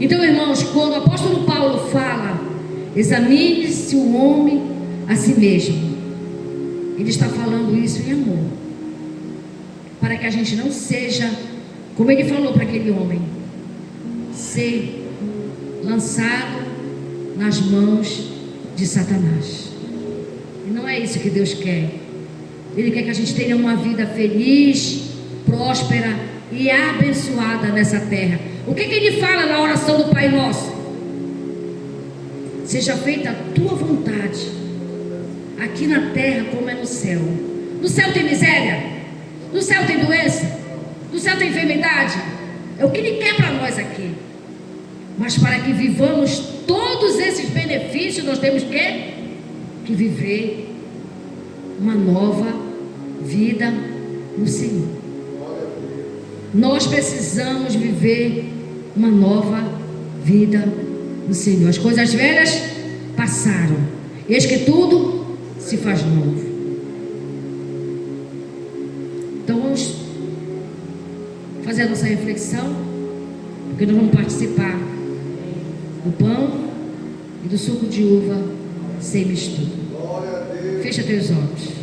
Speaker 1: Então, irmãos, quando o apóstolo Paulo fala, examine-se o homem a si mesmo, ele está falando isso em amor, para que a gente não seja, como ele falou para aquele homem, ser lançado nas mãos de Satanás. E não é isso que Deus quer. Ele quer que a gente tenha uma vida feliz, próspera e abençoada nessa terra. O que ele fala na oração do Pai Nosso? Seja feita a tua vontade, aqui na terra como é no céu. No céu tem miséria, no céu tem doença, no céu tem enfermidade. É o que ele quer para nós aqui. Mas para que vivamos todos esses benefícios, nós temos que viver uma nova vida no Senhor. Nós precisamos viver uma nova vida no Senhor. As coisas velhas passaram, eis que tudo se faz novo. Então vamos fazer a nossa reflexão, porque nós vamos participar do pão e do suco de uva sem mistura. Fecha teus olhos.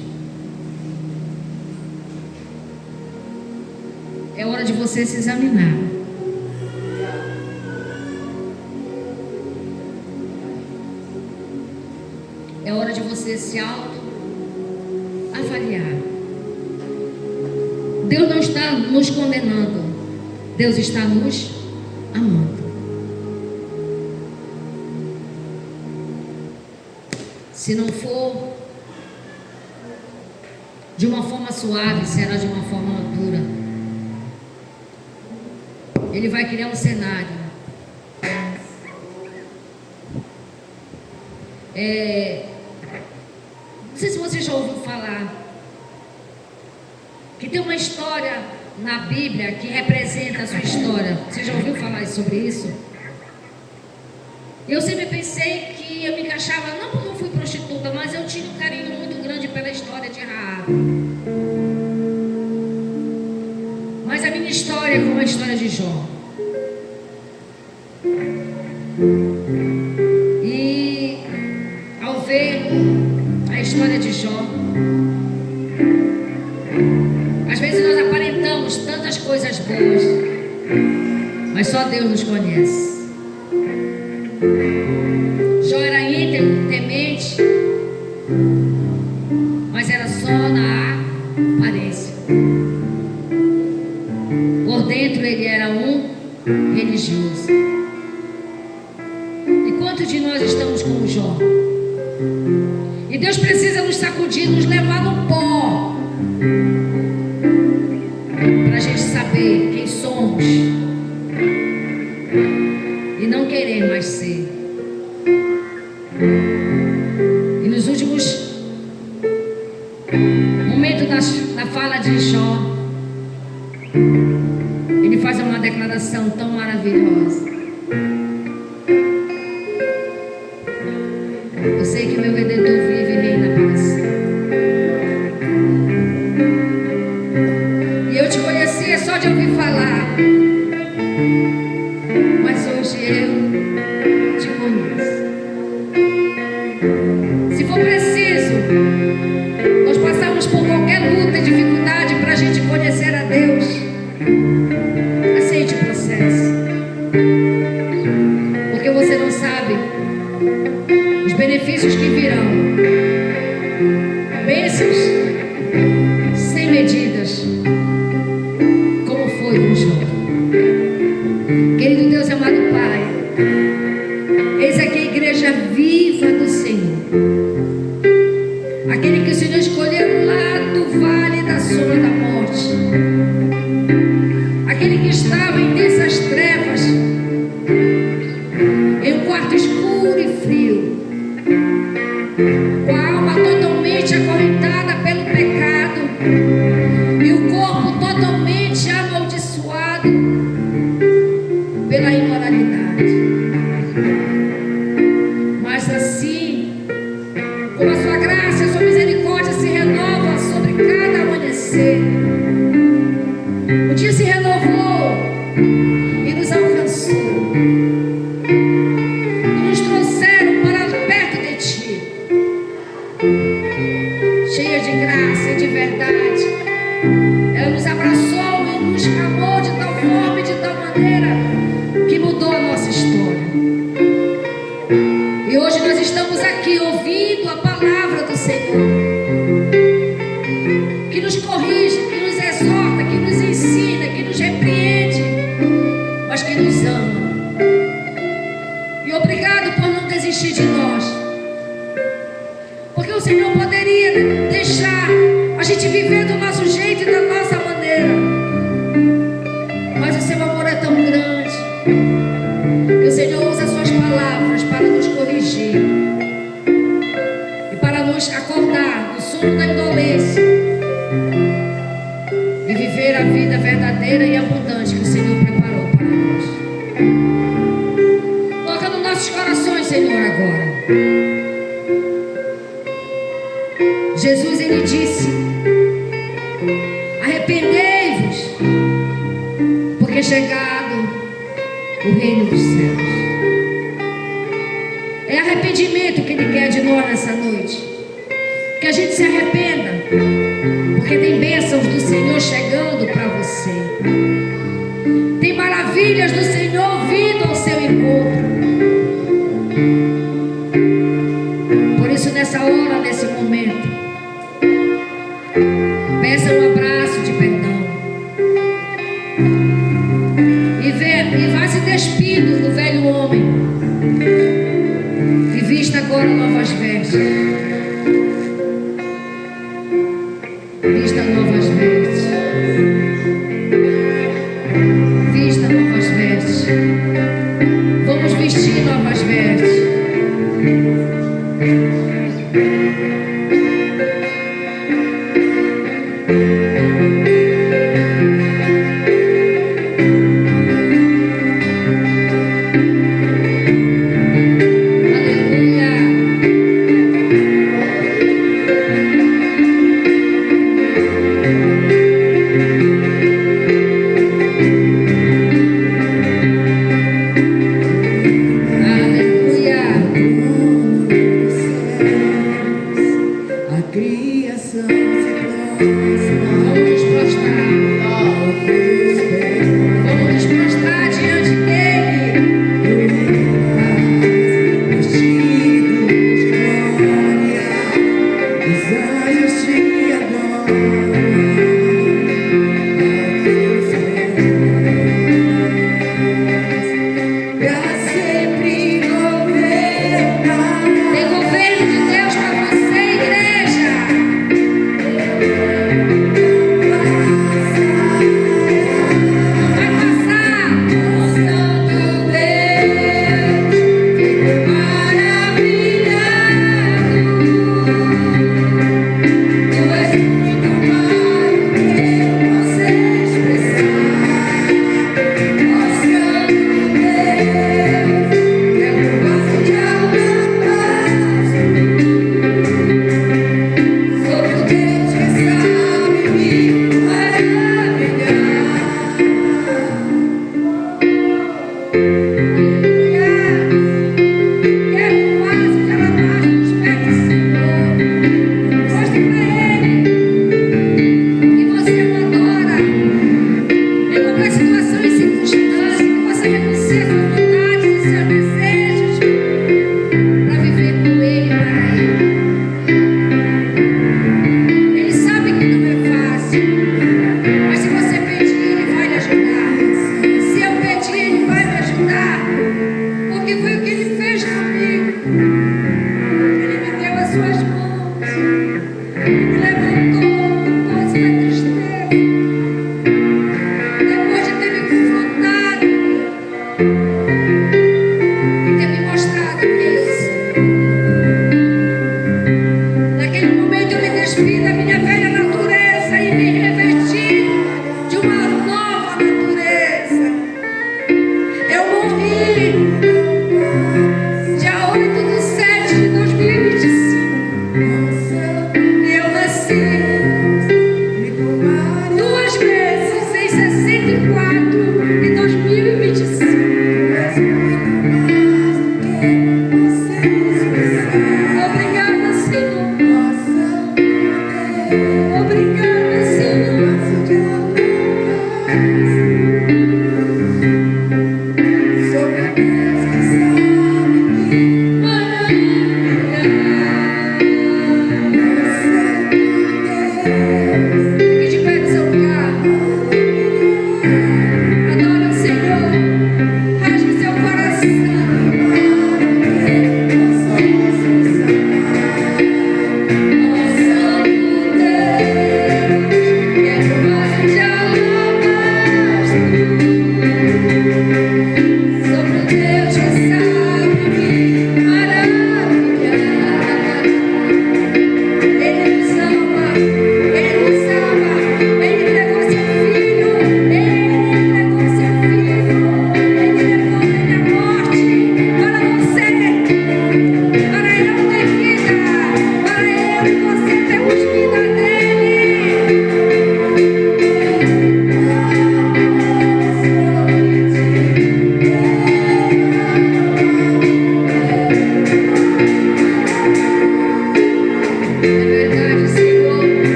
Speaker 1: É hora de você se examinar. É hora de você se auto-avaliar. Deus não está nos condenando, Deus está nos amando. Se não for de uma forma suave, será de uma forma dura. Ele vai criar um cenário. Não sei se você já ouviu falar que tem uma história na Bíblia que representa a sua história. Você já ouviu falar sobre isso? Eu sempre pensei que eu me encaixava, não porque eu fui prostituta, mas eu tinha um carinho muito grande pela história de Raabe. Mas a minha história é como a história de Jó. E ao ver a história de Jó, às vezes nós aparentamos tantas coisas boas, mas só Deus nos conhece. Jó era íntegro, temente, mas era só na aparência. Por dentro ele era um religioso. E quantos de nós estamos como Jó? E Deus precisa nos sacudir, nos levar no pó, para a gente saber quem somos e não querer mais ser. E nos últimos fala de Jó, ele faz uma declaração tão maravilhosa. Eu sei que meu Redentor vive e reina para sempre. E eu te conhecia só de ouvir falar, mas hoje eu te conheço. Se for preciso, nós passamos por qualquer luta e dificuldade para a gente conhecer a Deus. Aceite o processo, porque você não sabe os benefícios que virão. Bênçãos sem medidas, como foi com Jó. Querido Deus e amado Pai, eis aqui a igreja viva do Senhor, aquele que o Senhor escolheu lá do vale da sombra da morte, aquele que estava em densas trevas, em um quarto escuro e frio, com a alma totalmente acorrentada pelo pecado e o corpo totalmente amaldiçoado pela imoralidade. Mas assim, como a sua graça e a sua misericórdia se renova sobre cada amanhecer, o dia se renovou e nos alcançou e nos trouxeram para perto de Ti, cheia de graça e de verdade. Ela nos abraçou e nos amou de tal forma e de tal maneira que mudou a nossa história. E hoje nós estamos aqui ouvindo a palavra do Senhor, que nos corrige, que nos exorta, que nos ensina, que nos repreende, mas que nos ama. E obrigado por não desistir de nós, porque o Senhor poderia deixar a gente viver do nosso jeito e da nossa maneira, mas o seu amor é tão grande que o Senhor usa as suas palavras para nos corrigir e para nos acordar do sono da indolência e viver a vida verdadeira e abundante que o Senhor preparou para nós. Toca nos nossos corações, Senhor, agora. Jesus, ele disse: arrependei-vos, porque é chegado o reino dos céus. É arrependimento que ele quer de nós nessa noite, que a gente se arrependa, porque tem bênçãos do Senhor chegando para você, tem maravilhas do Senhor vindo ao seu encontro. Por isso, nessa hora, nesse momento, peça um abraço de perdão e vá se despindo do velho homem e vista agora novas vestes. Vista novas vestes. Vista novas vestes. Vamos vestir novas vestes.
Speaker 2: A criação se prostra.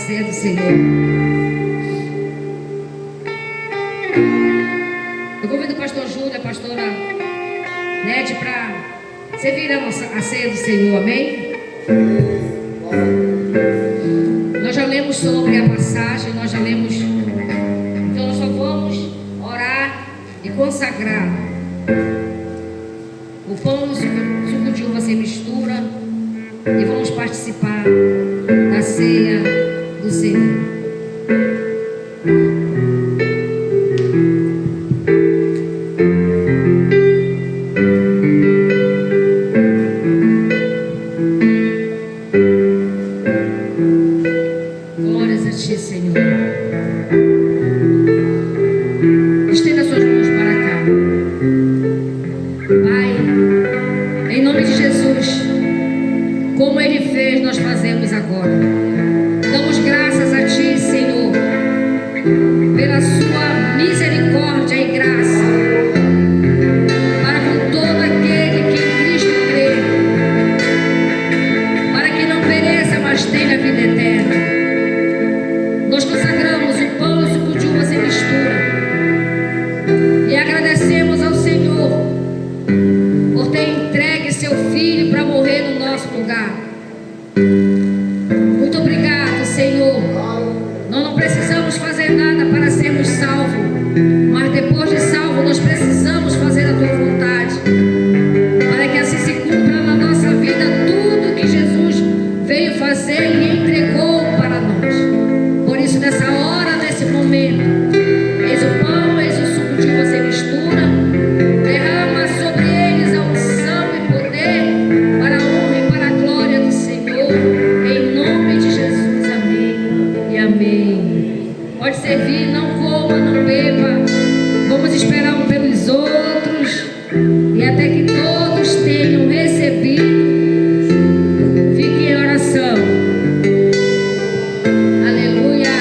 Speaker 1: ceia do Senhor. Eu convido o pastor Júlio, a pastora Nete, para servirão a ceia do Senhor, amém? Nós já lemos sobre a passagem, nós já lemos, então nós só vamos orar e consagrar o pão e o suco de uva sem mistura e vamos participar da ceia do Senhor. Glórias a Ti, Senhor. Estenda suas mãos para cá. Pai, em nome de Jesus, como Ele fez, nós fazemos agora. Damos graças a Ti, Senhor, pela Sua misericórdia e graça para com todo aquele que em Cristo crê, para que não pereça, mas tenha vida eterna. Nós consagramos o pão e o suco de uva sem mistura e agradecemos ao Senhor por ter entregue Seu Filho para morrer no nosso lugar. Muito obrigado, Senhor. Nós não precisamos fazer nada para sermos salvos, mas depois de salvo nós precisamos fazer a Tua vontade, para que assim se cumpra na nossa vida tudo que Jesus veio fazer e entregou para nós. Por isso, nessa hora, nesse momento, eis o pão, eis o suco de uva sem mistura, derrama sobre eles a unção e poder para a honra e para a glória do Senhor, em nome de Jesus, amém e amém. Pode servir, não coma, não beba, vamos esperar um pelos outros e até que todos tenham recebido. Fique em oração. Aleluia.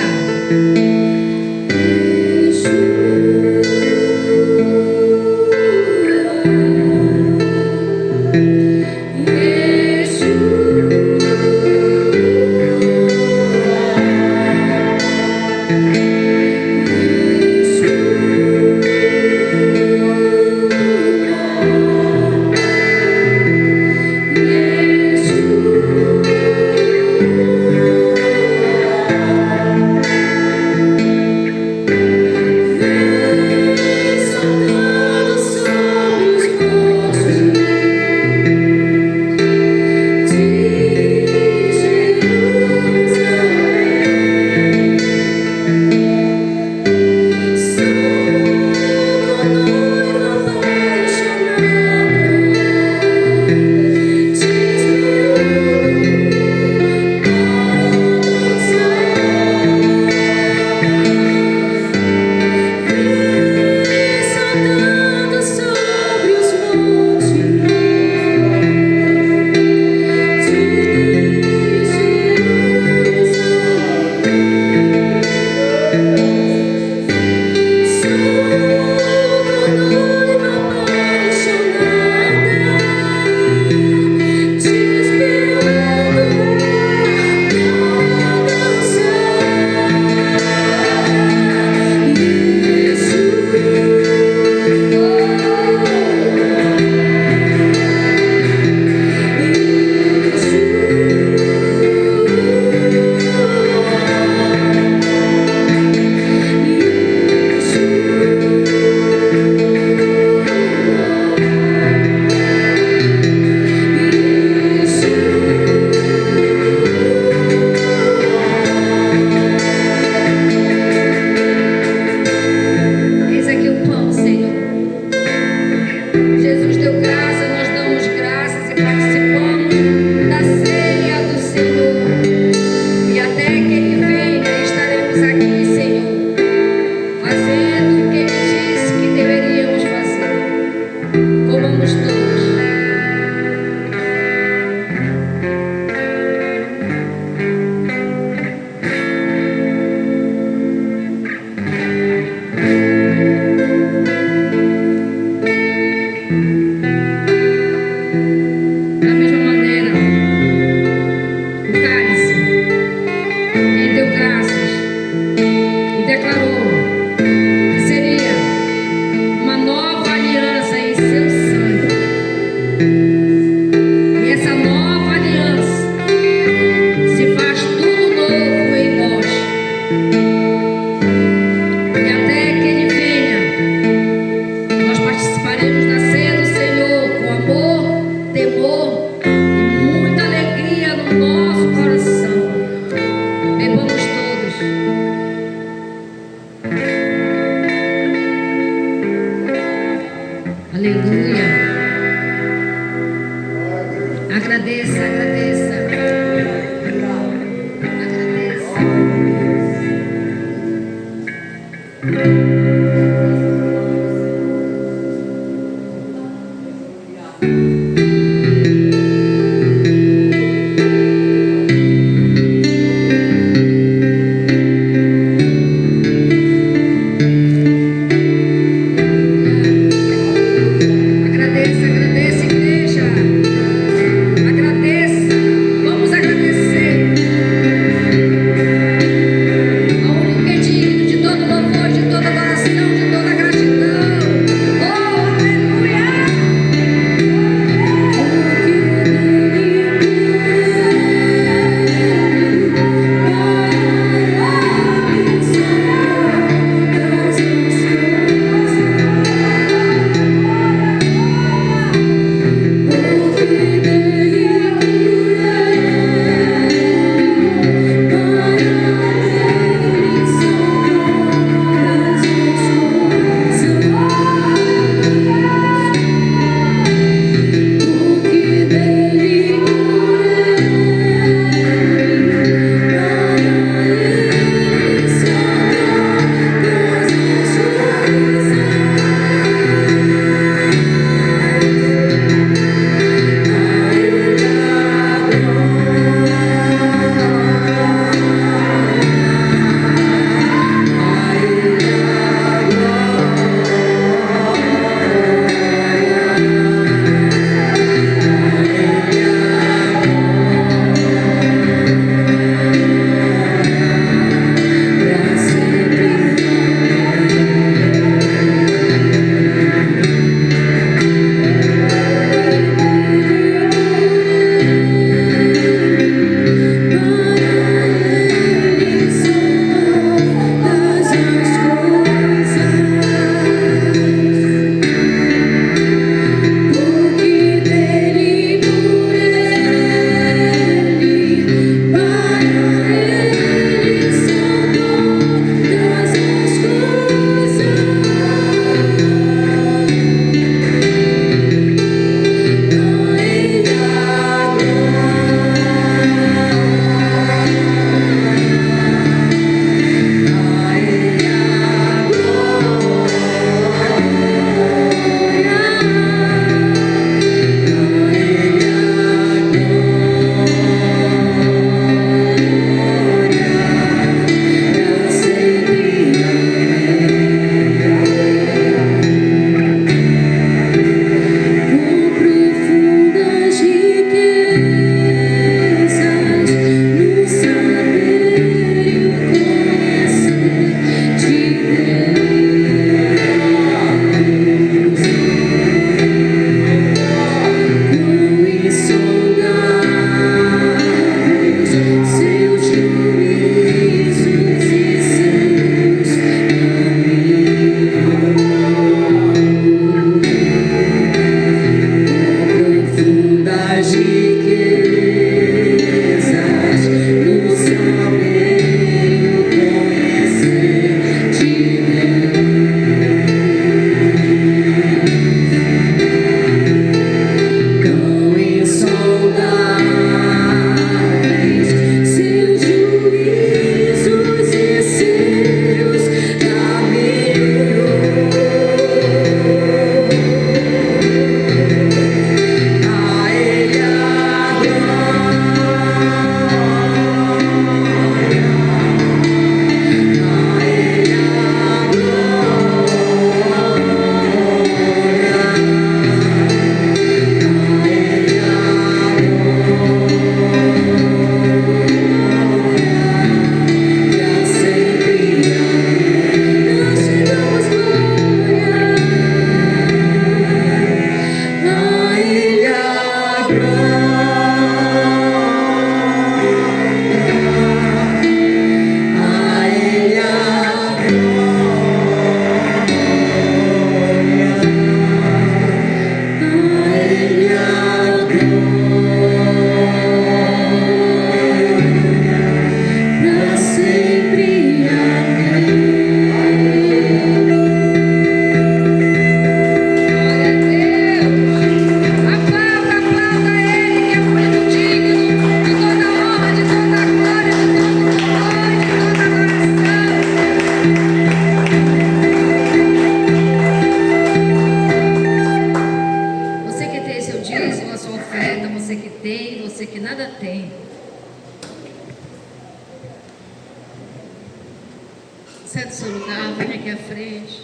Speaker 1: Sente o seu lugar, venha aqui à frente.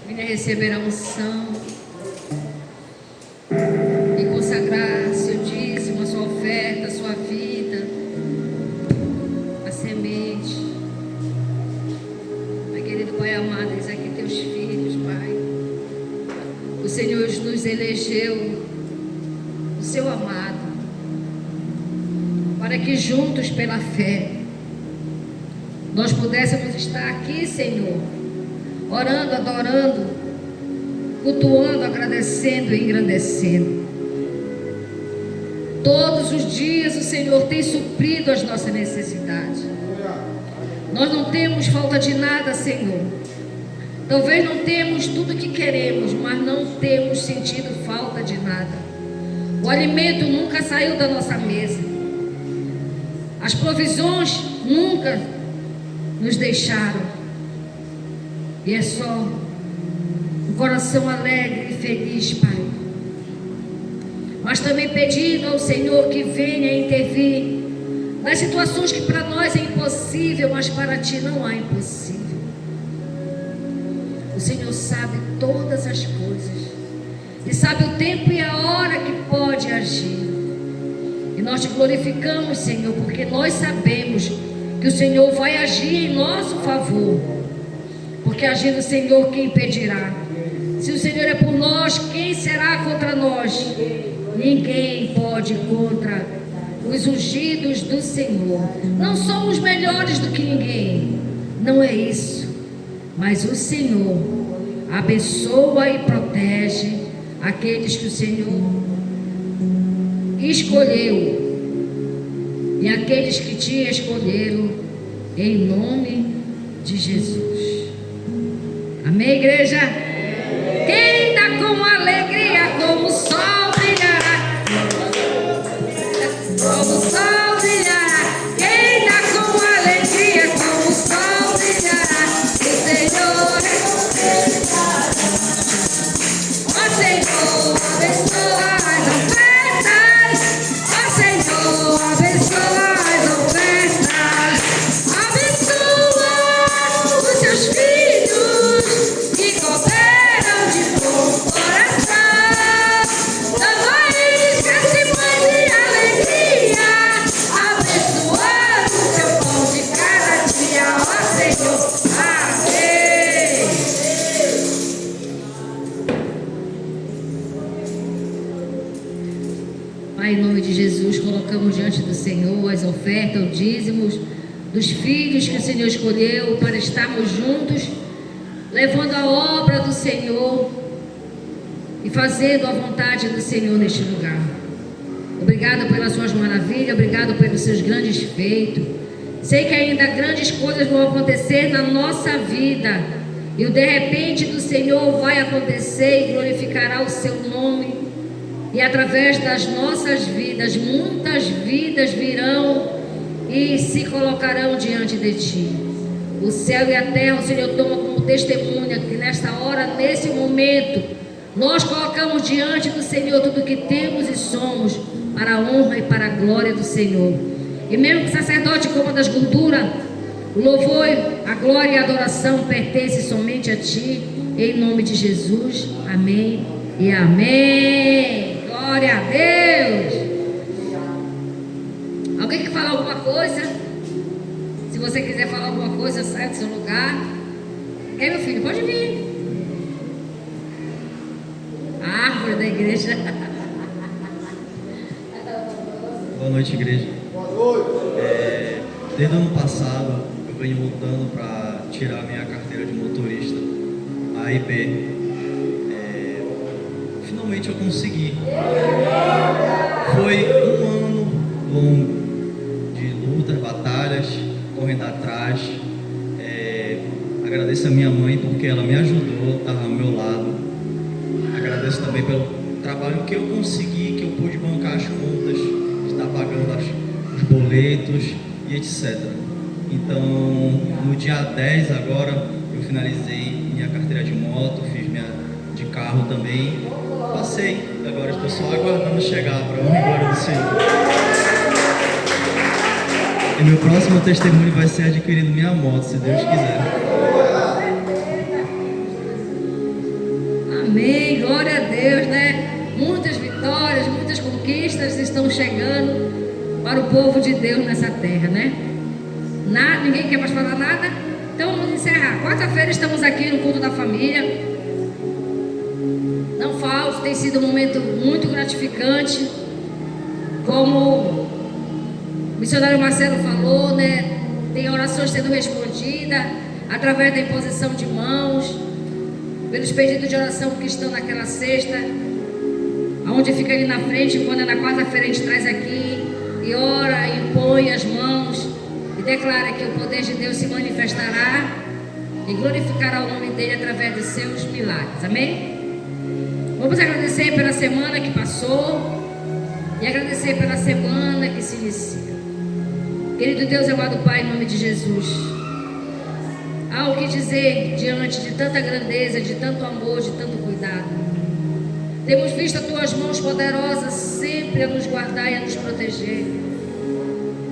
Speaker 1: Venha receber a unção. E consagrar seu dízimo, a sua oferta, a sua vida, a semente. Pai querido, Pai amado, eis aqui teus filhos, Pai. O Senhor nos elegeu, o seu amado, para que juntos pela fé nós pudéssemos estar aqui, Senhor, orando, adorando, cultuando, agradecendo e engrandecendo. Todos os dias o Senhor tem suprido as nossas necessidades. Nós não temos falta de nada, Senhor. Talvez não temos tudo o que queremos, mas não temos sentido falta de nada. O alimento nunca saiu da nossa mesa. As provisões nunca nos deixaram. E é só um coração alegre e feliz, Pai. Mas também pedindo ao Senhor que venha intervir nas situações que para nós é impossível, mas para Ti não há impossível. O Senhor sabe todas as coisas e sabe o tempo e a hora que pode agir. E nós Te glorificamos, Senhor, porque nós sabemos que o Senhor vai agir em nosso favor. Porque agindo o Senhor, quem impedirá? Se o Senhor é por nós, quem será contra nós? Ninguém pode contra os ungidos do Senhor. Não somos melhores do que ninguém, não é isso. Mas o Senhor abençoa e protege aqueles que o Senhor escolheu e aqueles que Te escolheram, em nome de Jesus. Amém, igreja? Quem está com alegria, como o sol brilhará, como o sol brilhará. Quem está com alegria, como o sol brilhará. O Senhor recompensará. O Senhor abençoa as ofertas. O Senhor abençoa as ofertas. Abençoa os seus filhos que cooperam de bom coração, dando a eles crescimento e alegria, abençoando o seu pão de cada dia, ó Senhor. Amém. Pai, em nome de Jesus, colocamos diante do Senhor as ofertas, os dízimos dos filhos que o Senhor escolheu para estarmos juntos, levando a obra do Senhor e fazendo a vontade do Senhor neste lugar. Obrigado pelas suas maravilhas, obrigado pelos seus grandes feitos. Sei que ainda grandes coisas vão acontecer na nossa vida, e o de repente do Senhor vai acontecer e glorificará o seu nome, e através das nossas vidas, muitas vidas virão e se colocarão diante de Ti. O céu e a terra o Senhor toma como testemunha que nesta hora, nesse momento, nós colocamos diante do Senhor tudo o que temos e somos, para a honra e para a glória do Senhor. E mesmo que o sacerdote coma das gorduras, o louvor, a glória e a adoração pertence somente a Ti, em nome de Jesus. Amém e amém. Glória a Deus. Alguém quer falar alguma coisa? Se você quiser falar alguma coisa, sai do seu lugar. Ei, meu filho, pode vir. A árvore da igreja.
Speaker 2: Boa noite, igreja. Boa noite. Desde o ano passado, eu venho lutando para tirar minha carteira de motorista, A e B. Finalmente eu consegui. Foi um ano longo de lutas, batalhas, correndo atrás. Agradeço a minha mãe porque ela me ajudou, estava ao meu lado. Agradeço também pelo trabalho que eu consegui, que eu pude bancar as contas, estar pagando os boletos e etc. Então, no dia 10 agora, eu finalizei minha carteira de moto, fiz minha de carro também. Passei, agora estou só aguardando chegar para a honra e glória do Senhor. E meu próximo testemunho vai ser adquirindo minha moto, se Deus quiser.
Speaker 1: Amém, glória a Deus, né? Muitas vitórias, muitas conquistas estão chegando para o povo de Deus nessa terra, né? Ninguém quer mais falar nada? Então vamos encerrar. Quarta-feira estamos aqui no culto da família. Não falte, tem sido um momento muito gratificante. Como o missionário Marcelo falou, né? Tem orações sendo respondidas através da imposição de mãos, pelos pedidos de oração que estão naquela cesta, onde fica ali na frente. Quando é na quarta-feira, a gente traz aqui e ora, e impõe as mãos e declara que o poder de Deus se manifestará e glorificará o nome dele através dos seus milagres. Amém? Vamos agradecer pela semana que passou e agradecer pela semana que se inicia. Querido Deus, amado Pai, em nome de Jesus, há o que dizer diante de tanta grandeza, de tanto amor, de tanto cuidado. Temos visto as tuas mãos poderosas sempre a nos guardar e a nos proteger,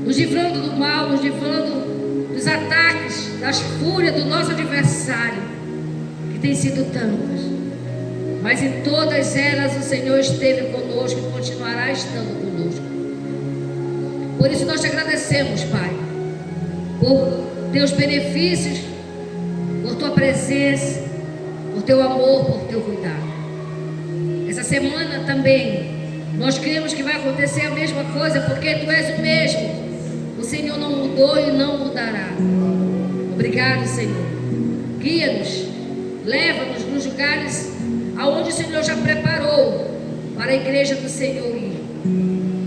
Speaker 1: nos livrando do mal, nos livrando dos ataques, das fúrias do nosso adversário, que tem sido tantas. Mas em todas elas o Senhor esteve conosco e continuará estando conosco. Por isso nós te agradecemos, Pai, por teus benefícios, por tua presença, por teu amor, por teu cuidado. Essa semana também nós cremos que vai acontecer a mesma coisa, porque tu és o mesmo. O Senhor não mudou e não mudará. Obrigado, Senhor. Guia-nos, leva-nos nos lugares aonde o Senhor já preparou para a igreja do Senhor ir,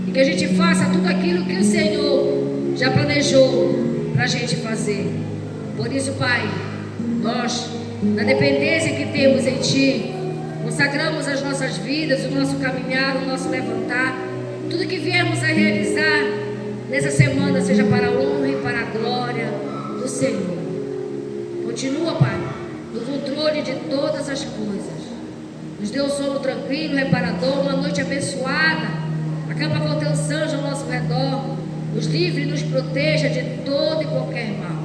Speaker 1: e que a gente faça tudo aquilo que o Senhor já planejou para a gente fazer. Por isso, Pai, nós, na dependência que temos em Ti, consagramos as nossas vidas, o nosso caminhar, o nosso levantar, tudo que viemos a realizar nessa semana, seja para a honra e para a glória do Senhor. Continua, Pai, no controle de todas as coisas. Nos dê um sono tranquilo, reparador, uma noite abençoada. Acampa com teus anjos ao nosso redor. Nos livre e nos proteja de todo e qualquer mal.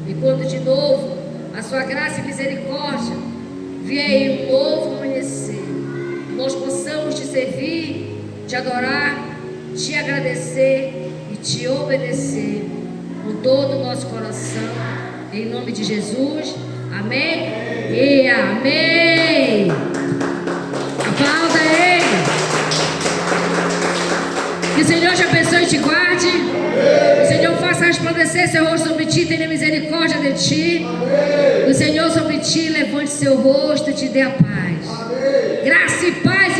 Speaker 1: E quando de novo a sua graça e misericórdia vier em um novo amanhecer, nós possamos te servir, te adorar, te agradecer e te obedecer com todo o nosso coração. Em nome de Jesus. Amém e amém. Aplauda Ele. Que o Senhor te abençoe e te guarde. Que o Senhor faça resplandecer seu rosto sobre ti, tenha misericórdia de ti. Que o Senhor sobre ti levante seu rosto e te dê a paz. Graça e paz